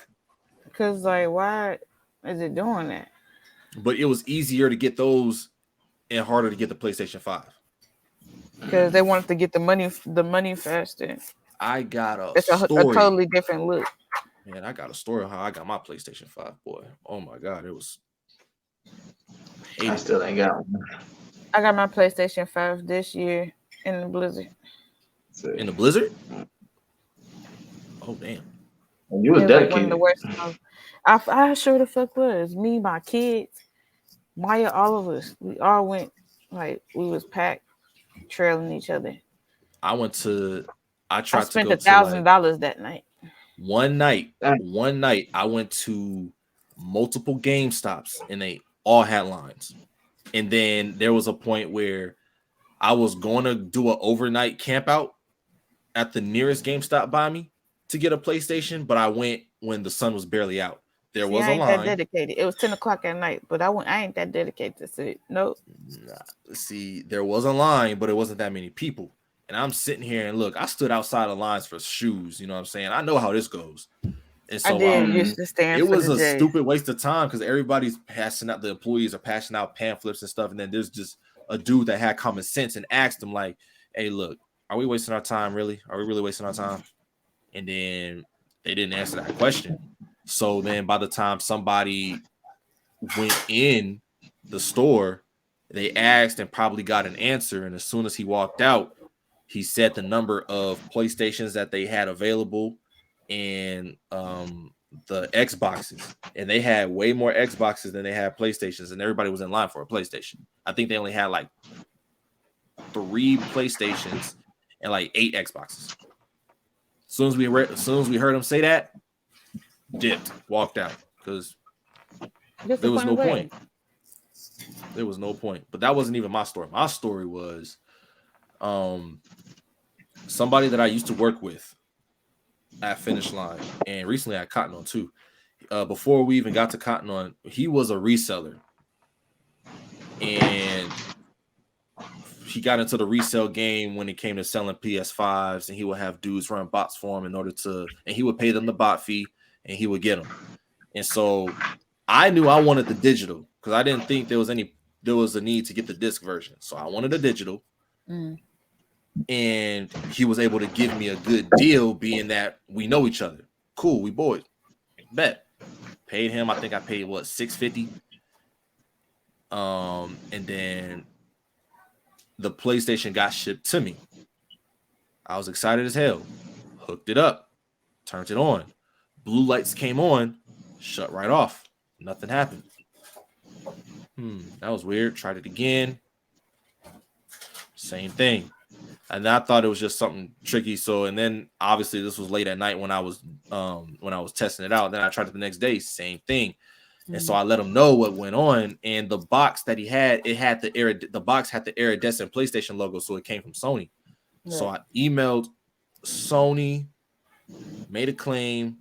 Because why is it doing that? But it was easier to get those and harder to get the PlayStation 5. Because they wanted to get the money faster. I got it's a totally different look. Man, I got a story of how I got my PlayStation 5, boy. Oh my God, it was. I still ain't got one. I got my PlayStation 5 this year in the blizzard. In the blizzard? Oh damn! You was dedicated. One of the worst. I sure the fuck was. Me, my kids, Maja, all of us. We all went we was packed, trailing each other. I tried to spent $1,000 that night. One night, I went to multiple GameStops and they all had lines. And then there was a point where I was going to do an overnight camp out at the nearest GameStop by me to get a PlayStation, but I went when the sun was barely out. There See, was I a ain't that line. dedicated. It was 10 o'clock at night, but I ain't that dedicated to sit. Nope. See, there was a line, but it wasn't that many people. And I'm sitting here and look, I stood outside of lines for shoes. You know what I'm saying? I know how this goes. And I so did used to stand it for was the a J. stupid waste of time because everybody's passing out, the employees are passing out pamphlets and stuff. And then there's just a dude that had common sense and asked him, like, hey, look, are we wasting our time? Really? Are we really wasting our time? And then they didn't answer that question. So then by the time somebody went in the store, they asked and probably got an answer. And as soon as he walked out, he said the number of PlayStations that they had available and the Xboxes. And they had way more Xboxes than they had PlayStations, and everybody was in line for a PlayStation. I think they only had like 3 PlayStations and like 8 Xboxes. As soon as we heard him say that, dipped, walked out because there was no point. There was no point. But that wasn't even my story. My story was somebody that I used to work with at Finish Line and recently at Cotton On too. Before we even got to Cotton On, he was a reseller. And he got into the resale game when it came to selling PS5s, and he would have dudes run bots for him and he would pay them the bot fee and he would get them. And so I knew I wanted the digital because I didn't think there was a need to get the disc version. So I wanted a digital. And he was able to give me a good deal, being that we know each other. Cool, we boys. Bet. Paid him. I think I paid what, $650. And then the PlayStation got shipped to me. I was excited as hell. Hooked it up, turned it on. Blue lights came on, shut right off. Nothing happened. That was weird. Tried it again. Same thing. And I thought it was just something tricky. So, and then obviously this was late at night when I was testing it out. Then I tried it the next day, same thing. And so I let him know what went on. And the box that he had, the box had the iridescent PlayStation logo, so it came from Sony. Right. So I emailed Sony, made a claim,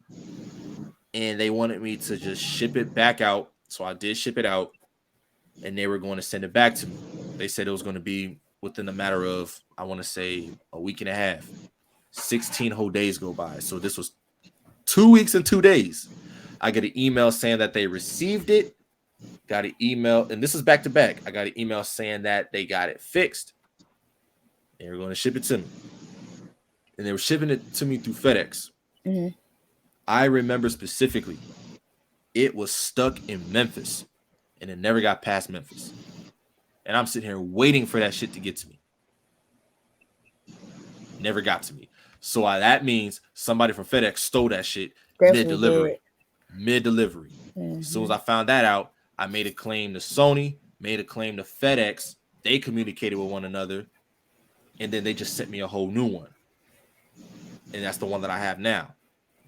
and they wanted me to just ship it back out. So I did ship it out, and they were going to send it back to me. They said it was going to be within a matter of, I want to say, a week and a half. 16 whole days go by. So this was 2 weeks and 2 days. I get an email saying that they received it. Got an email, and this is back to back. I got an email saying that they got it fixed. They were going to ship it to me. And they were shipping it to me through FedEx. Mm-hmm. I remember specifically, it was stuck in Memphis, and it never got past Memphis. And I'm sitting here waiting for that shit to get to me. Never got to me. So that means somebody from FedEx stole that shit mid-delivery. Mm-hmm. As soon as I found that out, I made a claim to Sony, made a claim to FedEx. They communicated with one another, and then they just sent me a whole new one. And that's the one that I have now.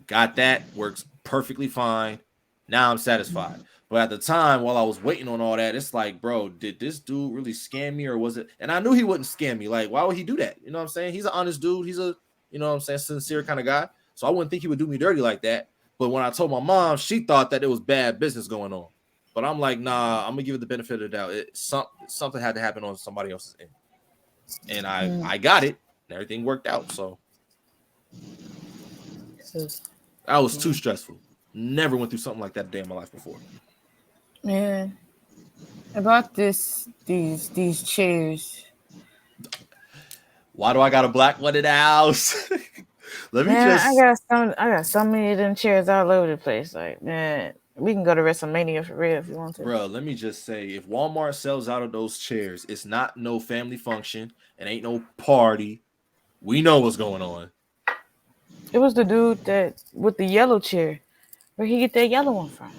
Got that, works perfectly fine. Now I'm satisfied. Mm-hmm. But at the time, while I was waiting on all that, it's like, bro, did this dude really scam me, or was it? And I knew he wouldn't scam me. Like, why would he do that? You know what I'm saying? He's an honest dude. He's a, you know what I'm saying, sincere kind of guy. So I wouldn't think he would do me dirty like that. But when I told my mom, she thought that it was bad business going on. But I'm like, nah, I'm gonna give it the benefit of the doubt. Something had to happen on somebody else's end, and I got it, and everything worked out. So that was too stressful. Never went through something like that a day in my life before. Man, about these chairs. Why do I got a black one in the house? I got so many of them chairs all over the place. Like, man, we can go to WrestleMania for real if you want to. Bro, let me just say, if Walmart sells out of those chairs, it's not no family function. It ain't no party. We know what's going on. It was the dude that with the yellow chair. Where he get that yellow one from?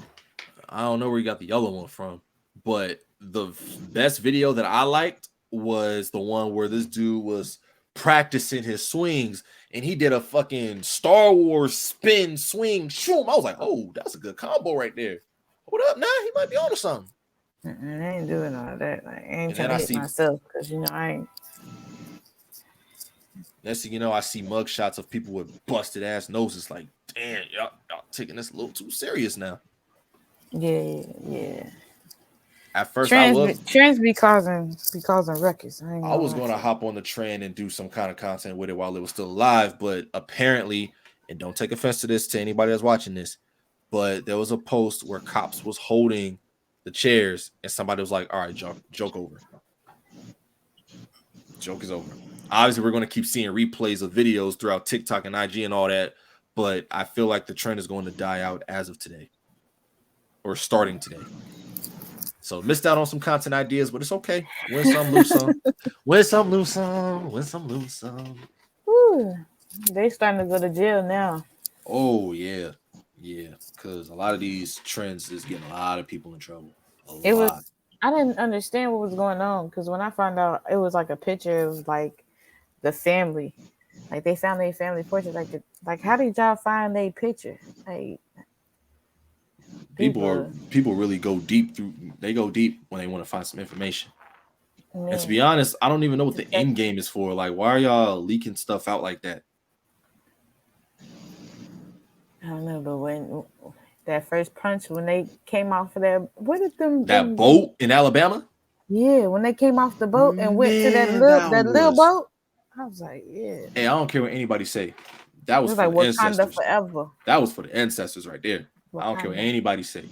I don't know where he got the yellow one from, but the best video that I liked was the one where this dude was practicing his swings and he did a fucking Star Wars spin swing. Shoom. I was like, oh, that's a good combo right there. What up, now? He might be on to something. I ain't doing all that. Like, I ain't trying to hit myself because, you know, I ain't. Next thing you know, I see mug shots of people with busted ass noses. Like, damn, y'all taking this a little too serious now. Yeah. At first, Trends be causing ruckus. I was going to hop on the trend and do some kind of content with it while it was still alive, but apparently, and don't take offense to this to anybody that's watching this, but there was a post where cops was holding the chairs and somebody was like, all right, joke over. Joke is over. Obviously, we're going to keep seeing replays of videos throughout TikTok and IG and all that, but I feel like the trend is going to die out as of today or starting today. So missed out on some content ideas, but it's okay. Win some, lose some. Win some, lose some. Win some, lose some. Ooh, they starting to go to jail now. Oh, yeah. Yeah, because a lot of these trends is getting a lot of people in trouble. I didn't understand what was going on because when I found out, it was like a picture of like the family. Like they found their family portrait. Like how did y'all find their picture? Like people really go deep they go deep when they want to find some information. Man. And to be honest, I don't even know what the end game is for. Like, why are y'all leaking stuff out like that? I don't know, but when that first punch, when they came off of that boat in Alabama? Yeah, when they came off the boat and went to that little boat, I was like, yeah. Hey, I don't care what anybody say. That was for like the ancestors. Forever. That was for the ancestors right there. I don't care what anybody say.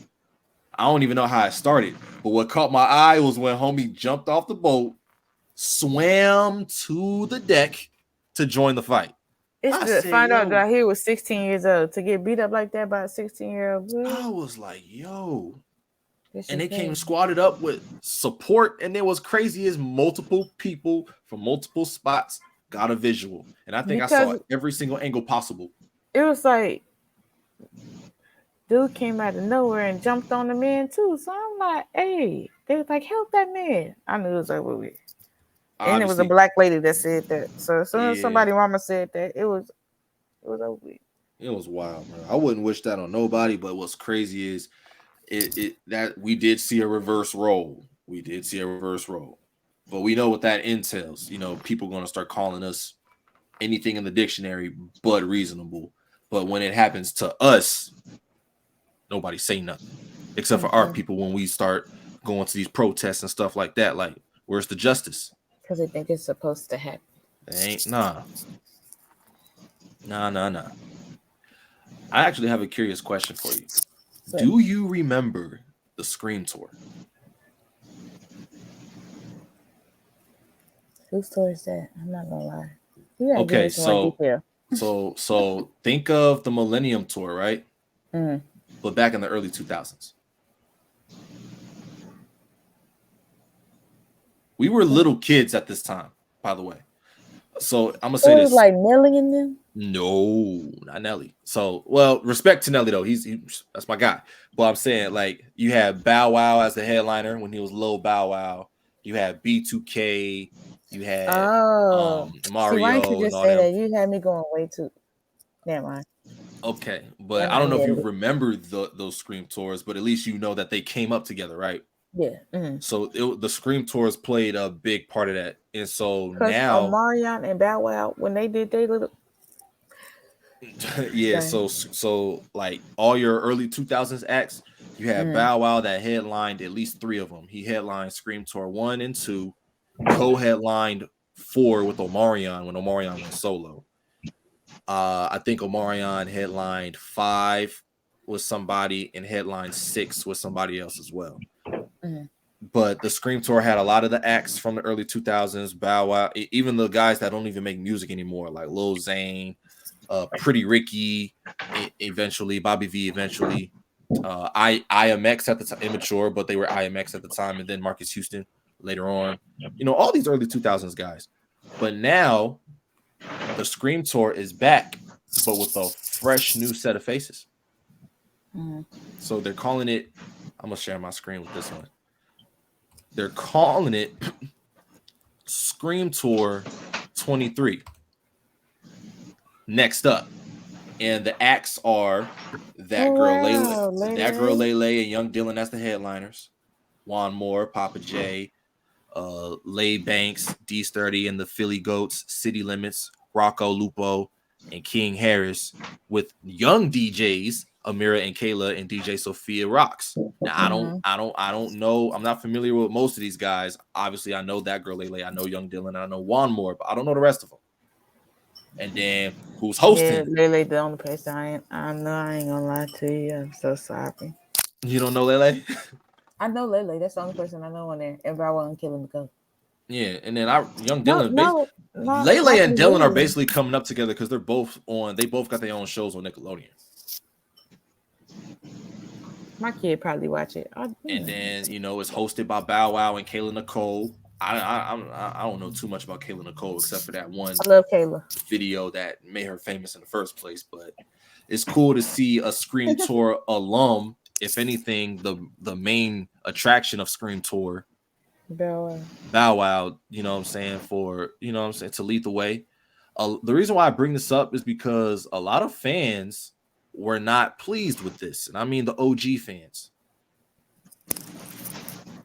I don't even know how it started, but what caught my eye was when homie jumped off the boat, swam to the deck to join the fight. It's to find out that he was 16 years old to get beat up like that by a 16-year-old boy. I was like, yo. And they came squatted up with support, and it was crazy as multiple people from multiple spots got a visual. And I think I saw every single angle possible. It was like dude came out of nowhere and jumped on the man too. So I'm like, hey, they was like, help that man. I knew it was over with. And it was a black lady that said that. So as soon as somebody mama said that, it was over with. It was wild, man. I wouldn't wish that on nobody, but what's crazy is that we did see a reverse role. But we know what that entails. You know, people going to start calling us anything in the dictionary but reasonable. But when it happens to us, nobody say nothing. Except for our people when we start going to these protests and stuff like that. Like, where's the justice? Because they think it's supposed to happen. Nah. I actually have a curious question for you. Do you remember the Scream tour? Whose tour is that? I'm not gonna lie. Okay, so think of the Millennium Tour, right? But back in the early 2000s. We were little kids at this time, by the way. So I'm gonna say this. It was like Nelly in them? No, not Nelly. So, well, respect to Nelly though. He's that's my guy. But I'm saying, like, you had Bow Wow as the headliner when he was Lil Bow Wow. You had B2K. You had Mario. See, why didn't you just say that? You had me going way too. Never mind. Okay, but I don't know if you remember those Scream tours, but at least you know that they came up together, right? Yeah. So the Scream tours played a big part of that, and so now Mario and Bow Wow, when they did their little yeah, so like all your early 2000s acts, you had Bow Wow that headlined at least 3 of them. He headlined Scream Tour 1 and 2, co-headlined 4 with Omarion when Omarion went solo. I think Omarion headlined 5 with somebody and headlined 6 with somebody else as well. But the Scream Tour had a lot of the acts from the early 2000s, Bow Wow, even the guys that don't even make music anymore, like Lil Zane, Pretty Ricky, eventually Bobby V, eventually IMX at the time, immature, but they were IMX at the time, and then Marcus Houston later on. You know, all these early 2000s guys. But now the Scream Tour is back, but with a fresh new set of faces. So they're calling it, I'm gonna share my screen with this one. They're calling it Scream Tour 23. Next up, and the acts are that girl Lele and Young Dylan as the headliners, Juan Moore, Papa J, Lay Banks, D-Sturdy and the Philly Goats, City Limits, Rocco Lupo, and King Harris, with young DJs Amira and Kayla and DJ Sophia Rocks. Now I don't know. I'm not familiar with most of these guys. Obviously, I know that girl Lele. I know Young Dylan. I know Juan more, but I don't know the rest of them. And then who's hosting? Yeah, Lele the only person I know. I ain't gonna lie to you. I'm so sorry. You don't know Lele? I know Lele. That's the only person I know on there. Everybody wasn't killing the coach. Yeah, and then Young No, Dylan. no, Lele and Dylan are really. basically coming up together because they're both on. They both got their own shows on Nickelodeon. My kid probably watch it. And then it's hosted by Bow Wow and Kayla Nicole. I don't know too much about Kayla Nicole except for that one I love Kayla video that made her famous in the first place. But it's cool to see a Scream Tour alum. If anything, the main attraction of Scream Tour, Bow Wow. You know what I'm saying? To lead the way. The reason why I bring this up is because a lot of fans were not pleased with this, and I mean the OG fans.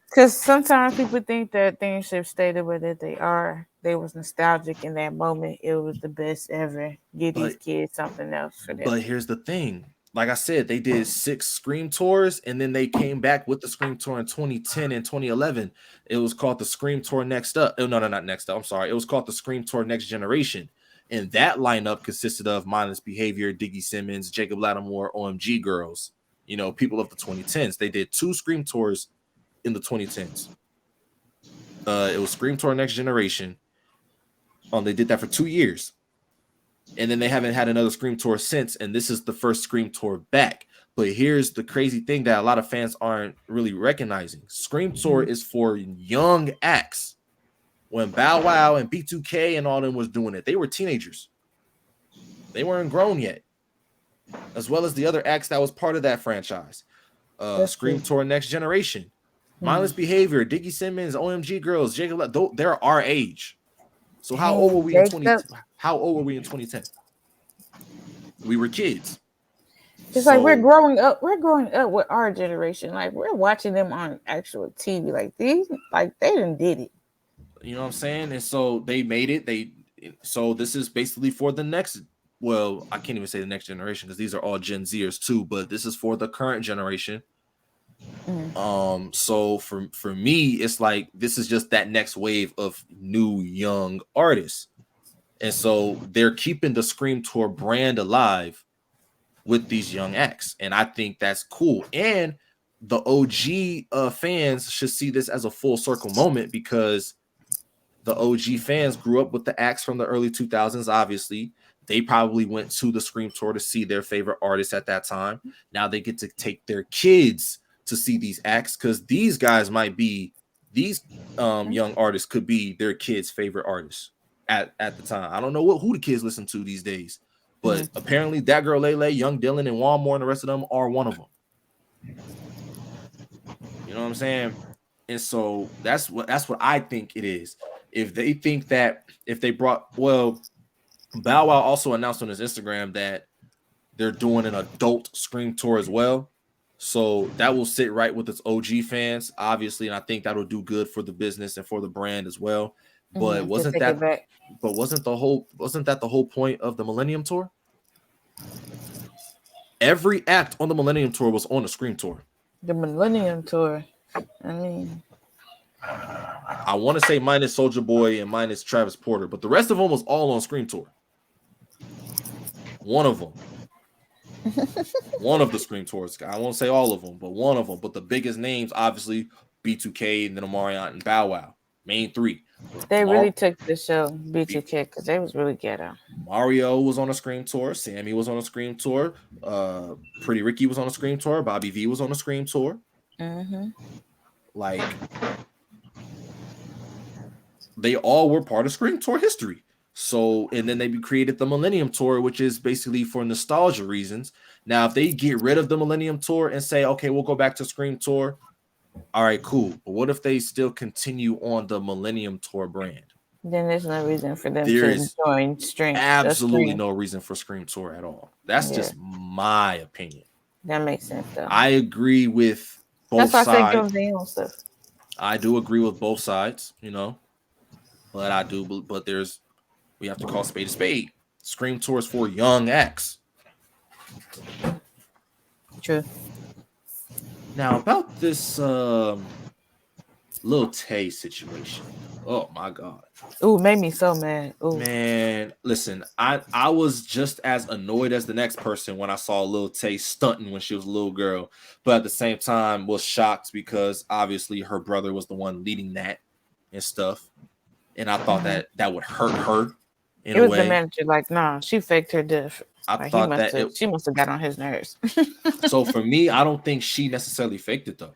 Because sometimes people think that things should stay the way that they are. They was nostalgic in that moment. It was the best ever. Give these kids something else for them. But here's the thing. Like I said, they did 6 Scream Tours, and then they came back with the Scream Tour in 2010 and 2011. It was called the Scream Tour Next Up. Oh, no, not Next Up. I'm sorry. It was called the Scream Tour Next Generation. And that lineup consisted of Mindless Behavior, Diggy Simmons, Jacob Lattimore, OMG Girls, people of the 2010s. They did 2 Scream Tours in the 2010s. It was Scream Tour Next Generation. They did that for 2 years. And then they haven't had another Scream Tour since, and this is the first Scream Tour back. But here's the crazy thing that a lot of fans aren't really recognizing. Scream Tour is for young acts. When Bow Wow and B2K and all them was doing it, they were teenagers. They weren't grown yet. As well as the other acts that was part of that franchise. Scream Tour Next Generation. Mindless Behavior, Diggy Simmons, OMG Girls, Jacob, they're our age. So how old were we in 2010? We were kids. It's like we're growing up. We're growing up with our generation. Like we're watching them on actual TV. Like they done did it. You know what I'm saying? And so they made it. So this is basically for the next. Well, I can't even say the next generation because these are all Gen Zers too. But this is for the current generation. So for me, it's like this is just that next wave of new young artists, and so they're keeping the Scream Tour brand alive with these young acts, and I think that's cool. And the OG fans should see this as a full circle moment because the OG fans grew up with the acts from the early 2000s. Obviously, they probably went to the Scream Tour to see their favorite artists at that time. Now they get to take their kids to see these acts because these guys might be young artists could be their kids' favorite artists at the time. I don't know who the kids listen to these days, but apparently that girl Lele, Young Dylan, and Juan Moore and the rest of them are one of them. You know what I'm saying? And so that's what I think it is. If they think that if they brought Bow Wow also announced on his Instagram that they're doing an adult Scream Tour as well. So that will sit right with its OG fans, obviously, and I think that'll do good for the business and for the brand as well. But wasn't that the whole point of the Millennium Tour? Every act on the Millennium Tour was on the Scream Tour. The Millennium Tour. I mean, I want to say minus Soulja Boy and minus Travis Porter, but the rest of them was all on Scream Tour. One of them. One of the Scream Tours. I won't say all of them, but one of them. But the biggest names, obviously, B2K, and then Omarion and Bow Wow. Main 3. They really took the show, B2K, because they was really ghetto. Mario was on a Scream Tour. Sammy was on a Scream Tour. Pretty Ricky was on a Scream Tour. Bobby V was on a Scream Tour. Like, they all were part of Scream Tour history. So, and then they created the Millennium Tour, which is basically for nostalgia reasons. Now, if they get rid of the Millennium Tour and say, okay, we'll go back to Scream Tour, all right, cool. But what if they still continue on the Millennium Tour brand? Then there's no reason for them to join Scream. Absolutely no reason for Scream Tour at all. That's just my opinion. That makes sense, though. I agree with both sides. That's why I say give them stuff. I do agree with both sides, but we have to call spade a spade. Scream Tour is for young acts. True. Now about this Lil Tay situation. Oh my god. Ooh, made me so mad. Ooh. Man, listen, I was just as annoyed as the next person when I saw Lil Tay stunting when she was a little girl, but at the same time was shocked because obviously her brother was the one leading that and stuff, and I thought that would hurt her in It a was the way. manager, like, nah, she faked her death. I Like thought that she must have got on his nerves. so for me, I don't think she necessarily faked it though.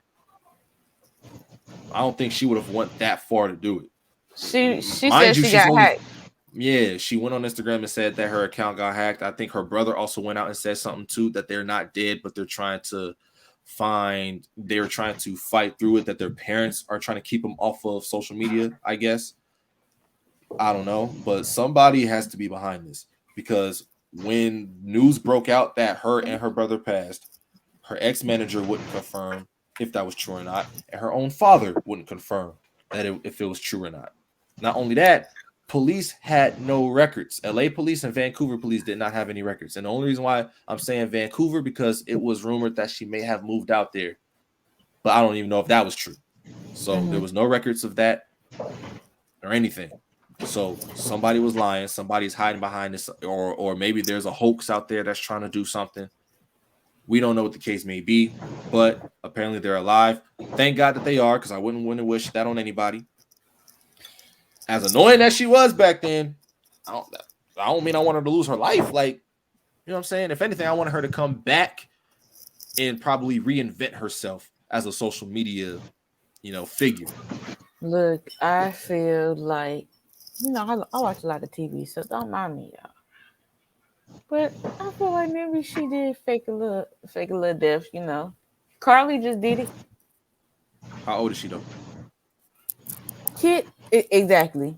I don't think she would have went that far to do it. She Mind said you, she she's got only hacked. yeah, she went on Instagram and said that her account got hacked. I think her brother also went out and said something too, that they're not dead, but they're trying to fight through it, that their parents are trying to keep them off of social media, I guess. I don't know, but somebody has to be behind this because when news broke out that her and her brother passed, her ex-manager wouldn't confirm if that was true or not, and her own father wouldn't confirm if it was true or not. Not only that, police had no records. LA police and Vancouver police did not have any records. And the only reason why I'm saying Vancouver because it was rumored that she may have moved out there, but I don't even know if that was true. So there was no records of that or anything. So somebody was lying. Somebody's hiding behind this, or maybe there's a hoax out there that's trying to do something. We don't know what the case may be, but apparently they're alive. Thank God that they are, because I wouldn't want to wish that on anybody. As annoying as she was back then, I don't mean I want her to lose her life. Like, you know what I'm saying? If anything, I want her to come back and probably reinvent herself as a social media, figure. Look, I feel like, I watch a lot of TV, so don't mind me, y'all. But I feel like maybe she did fake a little death, Carly just did it. How old is she though? Kid, exactly.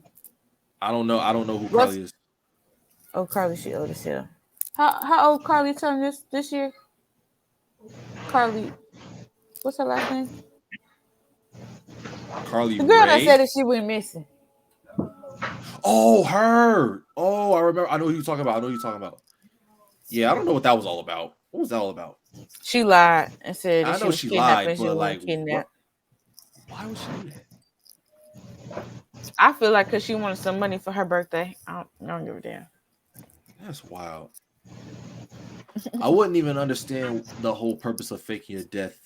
I don't know who Carly is. Oh, Carly, she old as hell. How old Carly turned this year? Carly, what's her last name? Carly the girl Ray? that said that she went missing. Oh, her. Oh, I remember. I know who you're talking about. Yeah, I don't know what that was all about. What was that all about? She lied and said that I know she lied, but like, why would she do that? I feel like because she wanted some money for her birthday. I don't give a damn. That's wild. I wouldn't even understand the whole purpose of faking your death.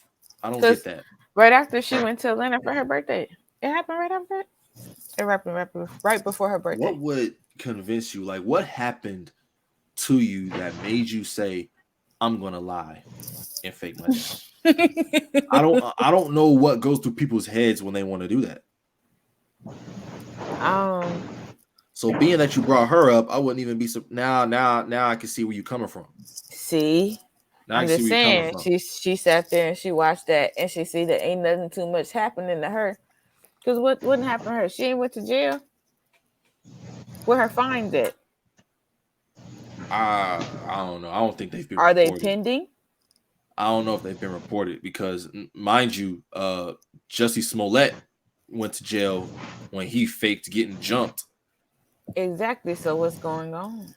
I don't get that. Right after she went to Atlanta for her birthday. It happened right after that? It happened right before her birthday. What would convince you? Like, what happened to you that made you say, I'm going to lie and fake my death? I don't know what goes through people's heads when they want to do that. So being that you brought her up, I wouldn't even be now I can see where you're coming from. See, now I'm just saying she sat there and she watched that and she see that ain't nothing too much happening to her. Because what wouldn't happen to her? She ain't went to jail. Where her fines at? I don't know. I don't think they've been. Are reported. They pending? I don't know if they've been reported because, mind you, Jussie Smollett went to jail when he faked getting jumped. Exactly. So what's going on?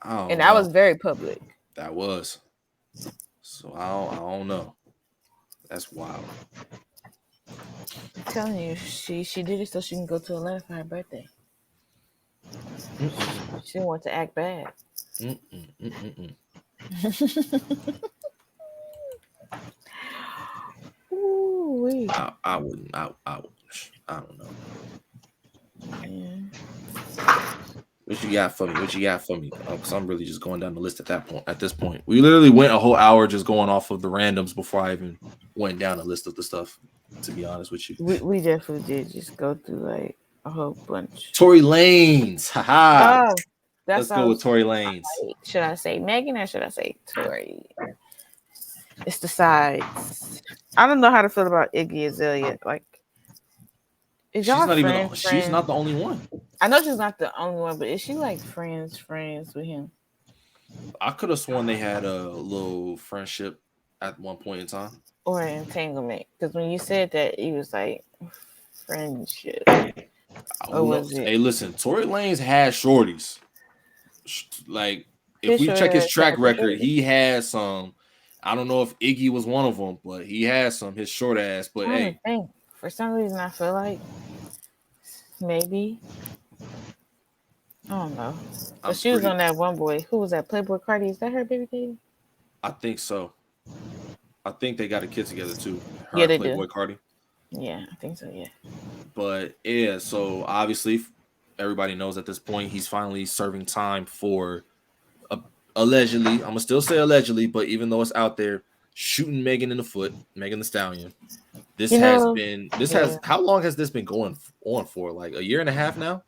And that was very public. That was. So I don't know. That's wild. I'm telling you, she did it so she can go to Atlanta for her birthday. She didn't want to act bad. Ooh, I wouldn't. I don't know. Yeah. What you got for me? Because I'm really just going down the list at this point. We literally went a whole hour just going off of the randoms before I even went down the list of the stuff, to be honest with you. We definitely did just go through like a whole bunch. Tory Lanez. Haha. Oh, let's go with Tory Lanez. Should I say Megan or should I say Tory? It's the sides. I don't know how to feel about Iggy Azalea. Like, she's not the only one. I know she's not the only one, but is she like friends with him? I could have sworn they had a little friendship at one point in time. Or an entanglement. Because when you said that, it was like friendship. Or was it? Hey, listen, Tory Lanez has shorties. Like, if we check his track record, he has some. I don't know if Iggy was one of them, but he had some, his short ass. But I hey, don't think for some reason I feel like maybe I don't know. But I'm she was pretty. on that one boy. Who was that? Playboy Cardi. Is that her baby daddy? I think so. I think they got a kid together too. Her Yeah, and they do. Playboy Cardi. Yeah, I think so. Yeah. But yeah, so obviously everybody knows at this point he's finally serving time for uh, allegedly. I'm gonna still say allegedly, but even though it's out there, shooting Megan in the foot, Megan the Stallion. You know. This Yeah. has how long has this been going on for? Like a year and a half now?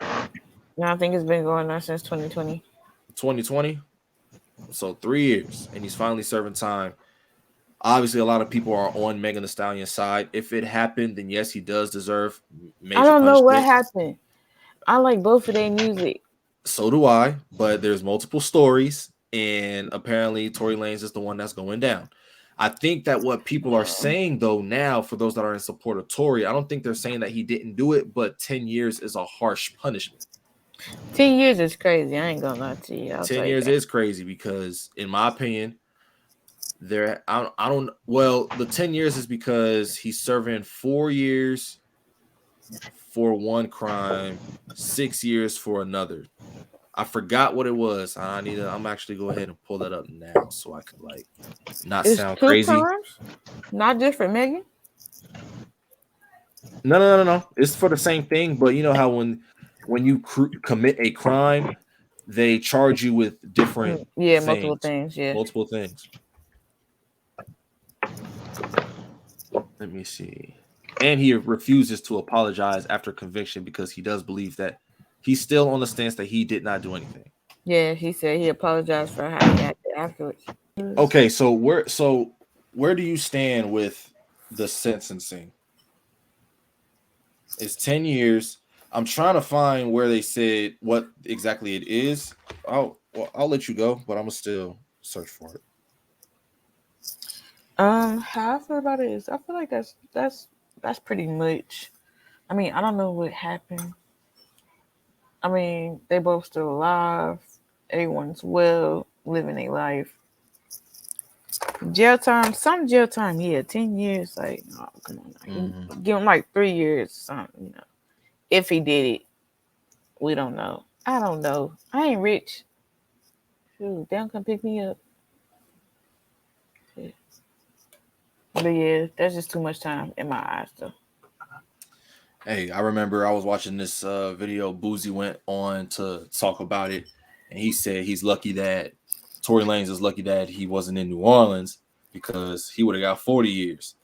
No, I think it's been going on since 2020. 2020. So 3 years, and he's finally serving time. Obviously, a lot of people are on Megan Thee Stallion's side. If it happened, then yes, he does deserve I major don't know what punishment. happened. I like both of their music. So do I, but there's multiple stories, and apparently Tory Lanez is the one that's going down. I think that what people are saying though now, for those that are in support of Tory, I don't think they're saying that he didn't do it, but 10 years is a harsh punishment. 10 years is crazy. I ain't gonna lie to you. I'll 10 tell you years that. is crazy because, in my opinion, I don't well, the 10 years is because he's serving 4 years for one crime, 6 years for another. I forgot what it was. I'm actually go ahead and pull that up now so I could like not It's sound two crazy. crimes, not just for Megan. No. It's for the same thing, but you know how when you commit a crime, they charge you with different Yeah, multiple things, things. Yeah. multiple things. Let me see. And he refuses to apologize after conviction because he does believe that he's still on the stance that he did not do anything. Yeah, he said he apologized for how he acted afterwards. Okay, so where do you stand with the sentencing? It's 10 years. I'm trying to find where they said what exactly it is. I'll let you go, but I'm gonna still search for it. How I feel about it is I feel like that's pretty much. I mean, I don't know what happened. I mean, they both still alive. Everyone's well, living their life. Jail time, some jail time, yeah, 10 years. Like, oh, come on, Mm-hmm. give him like 3 years, something. You know, if he did it, we don't know. I don't know. I ain't rich. Shoot, they don't come pick me up. Shit. But yeah, that's just too much time in my eyes, though. Hey, I remember I was watching this video. Boozy went on to talk about it, and he said he's lucky that Tory Lanez is lucky that he wasn't in New Orleans because he would have got 40 years.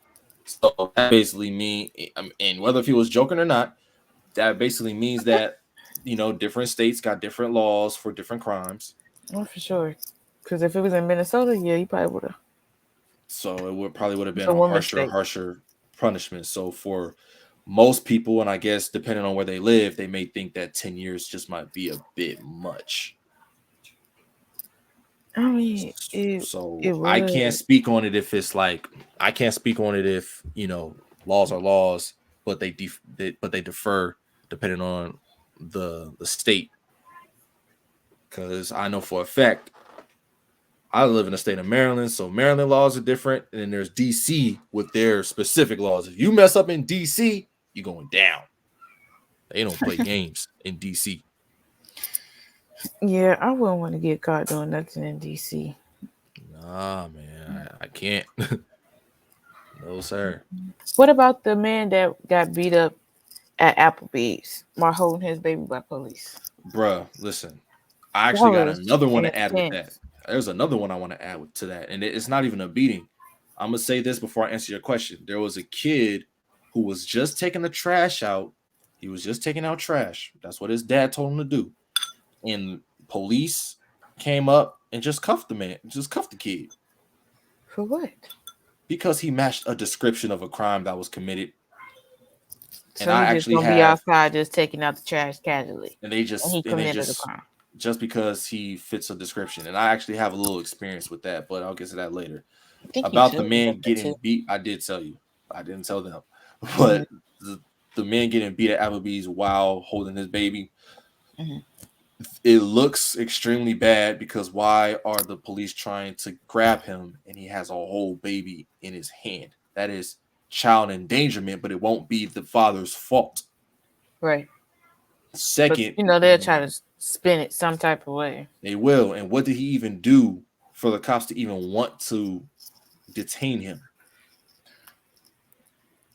So that basically mean, and whether if he was joking or not, that basically means that different states got different laws for different crimes. Oh, for sure. Because if it was in Minnesota, yeah, you probably would have. So it would have It's been a a woman's harsher state. harsher punishment. So for most people, and I guess depending on where they live, they may think that 10 years just might be a bit much. I mean, it So I can't was. speak on it if it's like I can't speak on it if laws are laws, but they defer depending on the state. Because I know for a fact I live in the state of Maryland, so Maryland laws are different, and then there's DC with their specific laws. If you mess up in DC, you're going down. They don't play games in DC. Yeah, I wouldn't want to get caught doing nothing in DC. Nah, man, I can't. No, sir. What about the man that got beat up at Applebee's while holding his baby by police? Bruh, listen. I That actually got was another one to add with that. intense. There's another one I want to add to that, and it's not even a beating. I'm gonna say this before I answer your question. There was a kid who was just taking the trash out. He was just taking out trash. That's what his dad told him to do. And police came up and just cuffed the man, just cuffed the kid For what? because he matched a description of a crime that was committed. And So I he just actually gonna be have, outside just taking out the trash casually, and they and he just, and they committed a just, crime. just because he fits a description. And I actually have a little experience with that, but I'll get to that later. I think you About the told me man about that too. getting beat, I did tell you. I didn't tell them. Mm-hmm. But the man getting beat at Applebee's while holding his baby, Mm-hmm. it looks extremely bad because why are the police trying to grab him and he has a whole baby in his hand? That is child endangerment, but it won't be the father's fault. Right. But Second, they'll try to spin it some type of way. they will. And what did he even do for the cops to even want to detain him?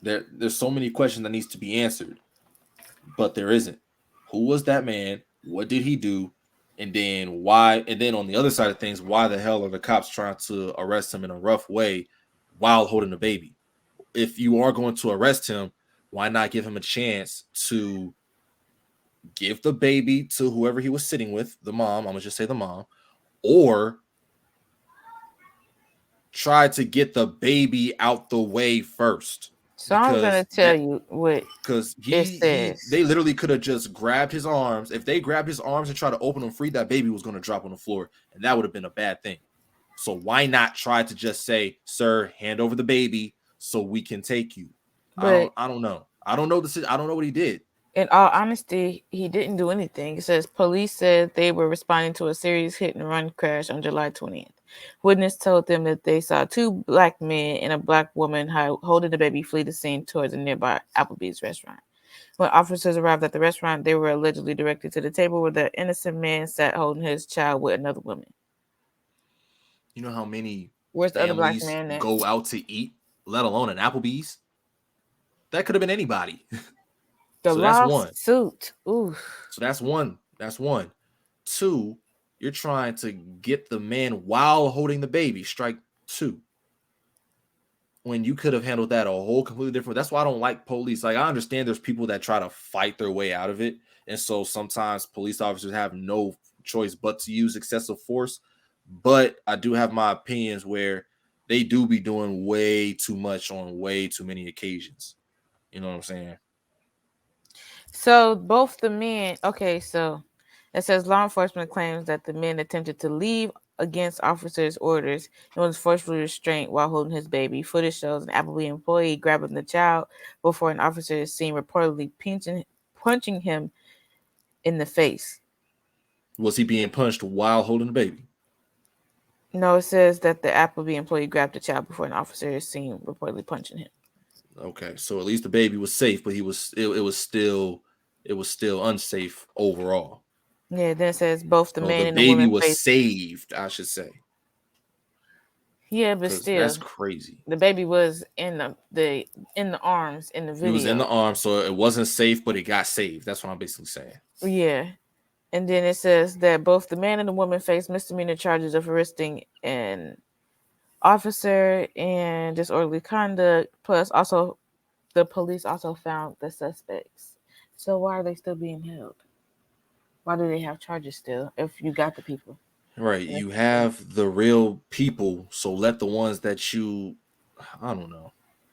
There's so many questions that needs to be answered, but there isn't. Who was that man? What did he do? And then why? And then on the other side of things, why the hell are the cops trying to arrest him in a rough way while holding a baby? If you are going to arrest him, why not give him a chance to give the baby to whoever he was sitting with, the mom, I'm gonna just say the mom, or try to get the baby out the way first? So I'm gonna tell you what, because says. they literally could have just grabbed his arms. If they grabbed his arms and tried to open him free, that baby was going to drop on the floor, and that would have been a bad thing. So why not try to just say, "Sir, hand over the baby so we can take you"? But I don't know. I don't know what he did. In all honesty, he didn't do anything. It says police said they were responding to a serious hit and run crash on July 20th. Witness told them that they saw two black men and a black woman holding the baby flee the scene towards a nearby Applebee's restaurant. When officers arrived at the restaurant, they were allegedly directed to the table where the innocent man sat holding his child with another woman. You know how many Where's the other black families man at? go out to eat, let alone an Applebee's? That could have been anybody. The So that's one. lawsuit. Ooh. So that's one. That's one. Two, you're trying to get the man while holding the baby. Strike two. When you could have handled that a whole completely different. That's why I don't like police. Like, I understand there's people that try to fight their way out of it. And so sometimes police officers have no choice but to use excessive force. But I do have my opinions where they do be doing way too much on way too many occasions. You know what I'm saying? So both the men, okay, so it says law enforcement claims that the men attempted to leave against officers' orders and was forcefully restrained while holding his baby. Footage shows an Applebee employee grabbing the child before an officer is seen reportedly punching him in the face. Was he being punched while holding the baby? No, it says that the Applebee employee grabbed the child before an officer is seen reportedly punching him. Okay, so at least the baby was safe, but it was still unsafe overall. Yeah, then it says both the man the and the woman baby was face. saved, I should say. Yeah, but still, that's crazy. The baby was in the arms in the video. He was in the arms, so it wasn't safe, but it got saved. That's what I'm basically saying. Yeah. And then it says that both the man and the woman face misdemeanor charges of arresting an officer and disorderly conduct. Plus, also, the police also found the suspects. So why are they still being held? Why do they have charges still if you got the people? Right. You have the real people, so let the ones that I don't know.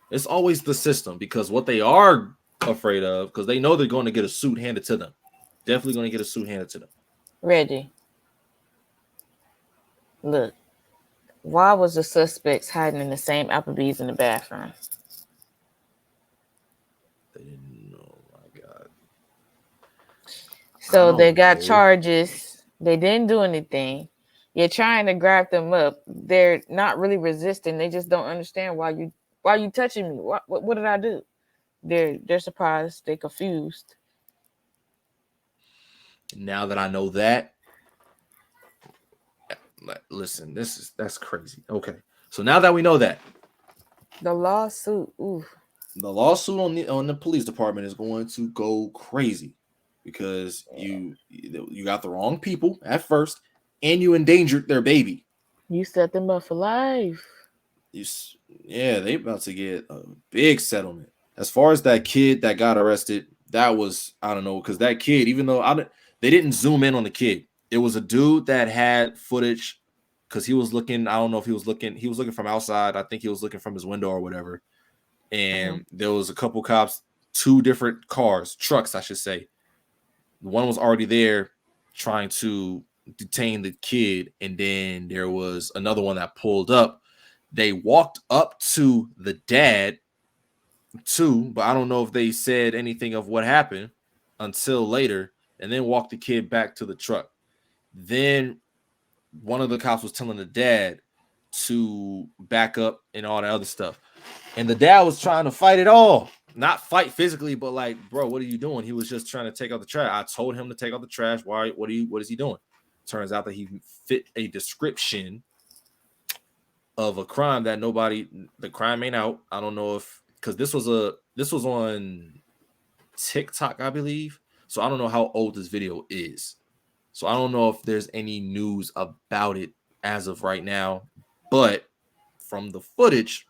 It's always the system, because what they are afraid of, because they know they're going to get a suit handed to them. Definitely going to get a suit handed to them. Reggie, look, why was the suspects hiding in the same Applebee's in the bathroom? They didn't know. My God. So they got charges. They didn't do anything. You're trying to grab them up. They're not really resisting. They just don't understand why you touching me. What did I do? They're surprised. They're confused. Now that I know that, listen, that's crazy. Okay, so now that we know that, the lawsuit, the lawsuit on the police department is going to go crazy, because you got the wrong people at first, and you endangered their baby. You set them up for life. They about to get a big settlement. As far as that kid that got arrested, that was, I don't know, because that kid, even though they didn't zoom in on the kid, it was a dude that had footage, because he was looking. I don't know if he was looking from outside. I think he was looking from his window or whatever. And there was a couple cops, two different trucks, I should say. One was already there trying to detain the kid, and then there was another one that pulled up. They walked up to the dad too, but I don't know if they said anything of what happened until later. and then walked the kid back to the truck. Then one of the cops was telling the dad to back up and all that other stuff. And the dad was trying to fight it all. Not fight physically, but like, bro, what are you doing? He was just trying to take out the trash. I told him to take out the trash. Why? What is he doing? Turns out that he fit a description of a crime that the crime ain't out. I don't know if, because this was on TikTok, I believe. So I don't know how old this video is. So I don't know if there's any news about it as of right now. But from the footage,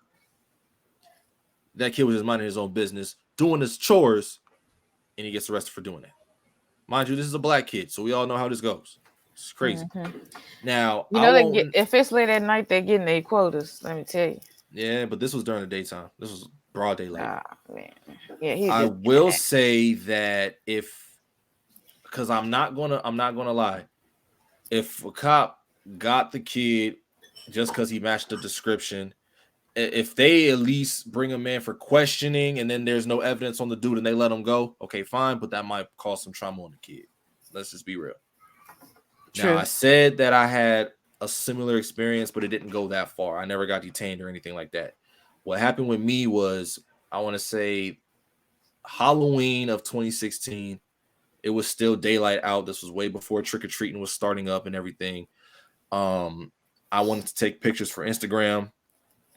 that kid was just minding his own business, doing his chores, and he gets arrested for doing that. Mind you, this is a black kid, so we all know how this goes. It's crazy. Mm-hmm. Now, you know, if it's late at night, they're getting their quotas. Let me tell you. Yeah, but this was during the daytime. This was broad daylight. Man. Yeah, I will say that because I'm not gonna lie, if a cop got the kid just because he matched the description, if they at least bring him in for questioning and then there's no evidence on the dude and they let him go, okay, fine, but that might cause some trauma on the kid. Let's just be real. True. Now, I said that I had a similar experience, but it didn't go that far. I never got detained or anything like that. What happened with me was, I want to say Halloween of 2016. It was still daylight out. This was way before trick-or-treating was starting up and everything. I wanted to take pictures for Instagram.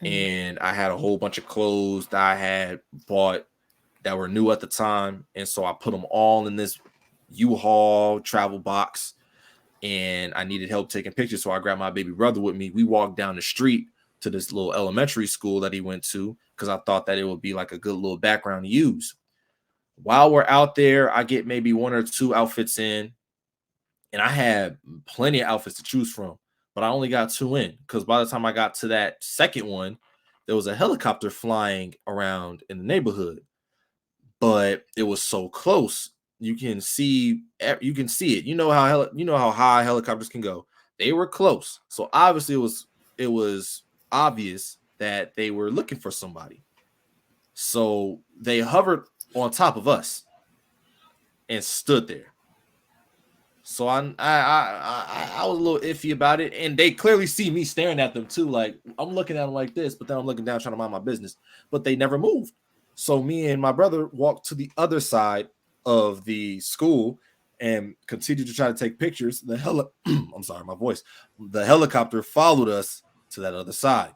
And I had a whole bunch of clothes that I had bought that were new at the time. And so I put them all in this U-Haul travel box. And I needed help taking pictures. So I grabbed my baby brother with me. We walked down the street to this little elementary school that he went to because I thought that it would be like a good little background to use. While we're out there, I get maybe one or two outfits in. And I had plenty of outfits to choose from. But I only got two in because by the time I got to that second one, there was a helicopter flying around in the neighborhood. But it was so close, you can see it. You know how high helicopters can go. They were close, so obviously it was obvious that they were looking for somebody. So they hovered on top of us and stood there. So I was a little iffy about it, and they clearly see me staring at them too. Like I'm looking at them like this, but then I'm looking down trying to mind my business. But they never moved. So me and my brother walked to the other side of the school and continued to try to take pictures. I'm sorry, my voice. The helicopter followed us to that other side.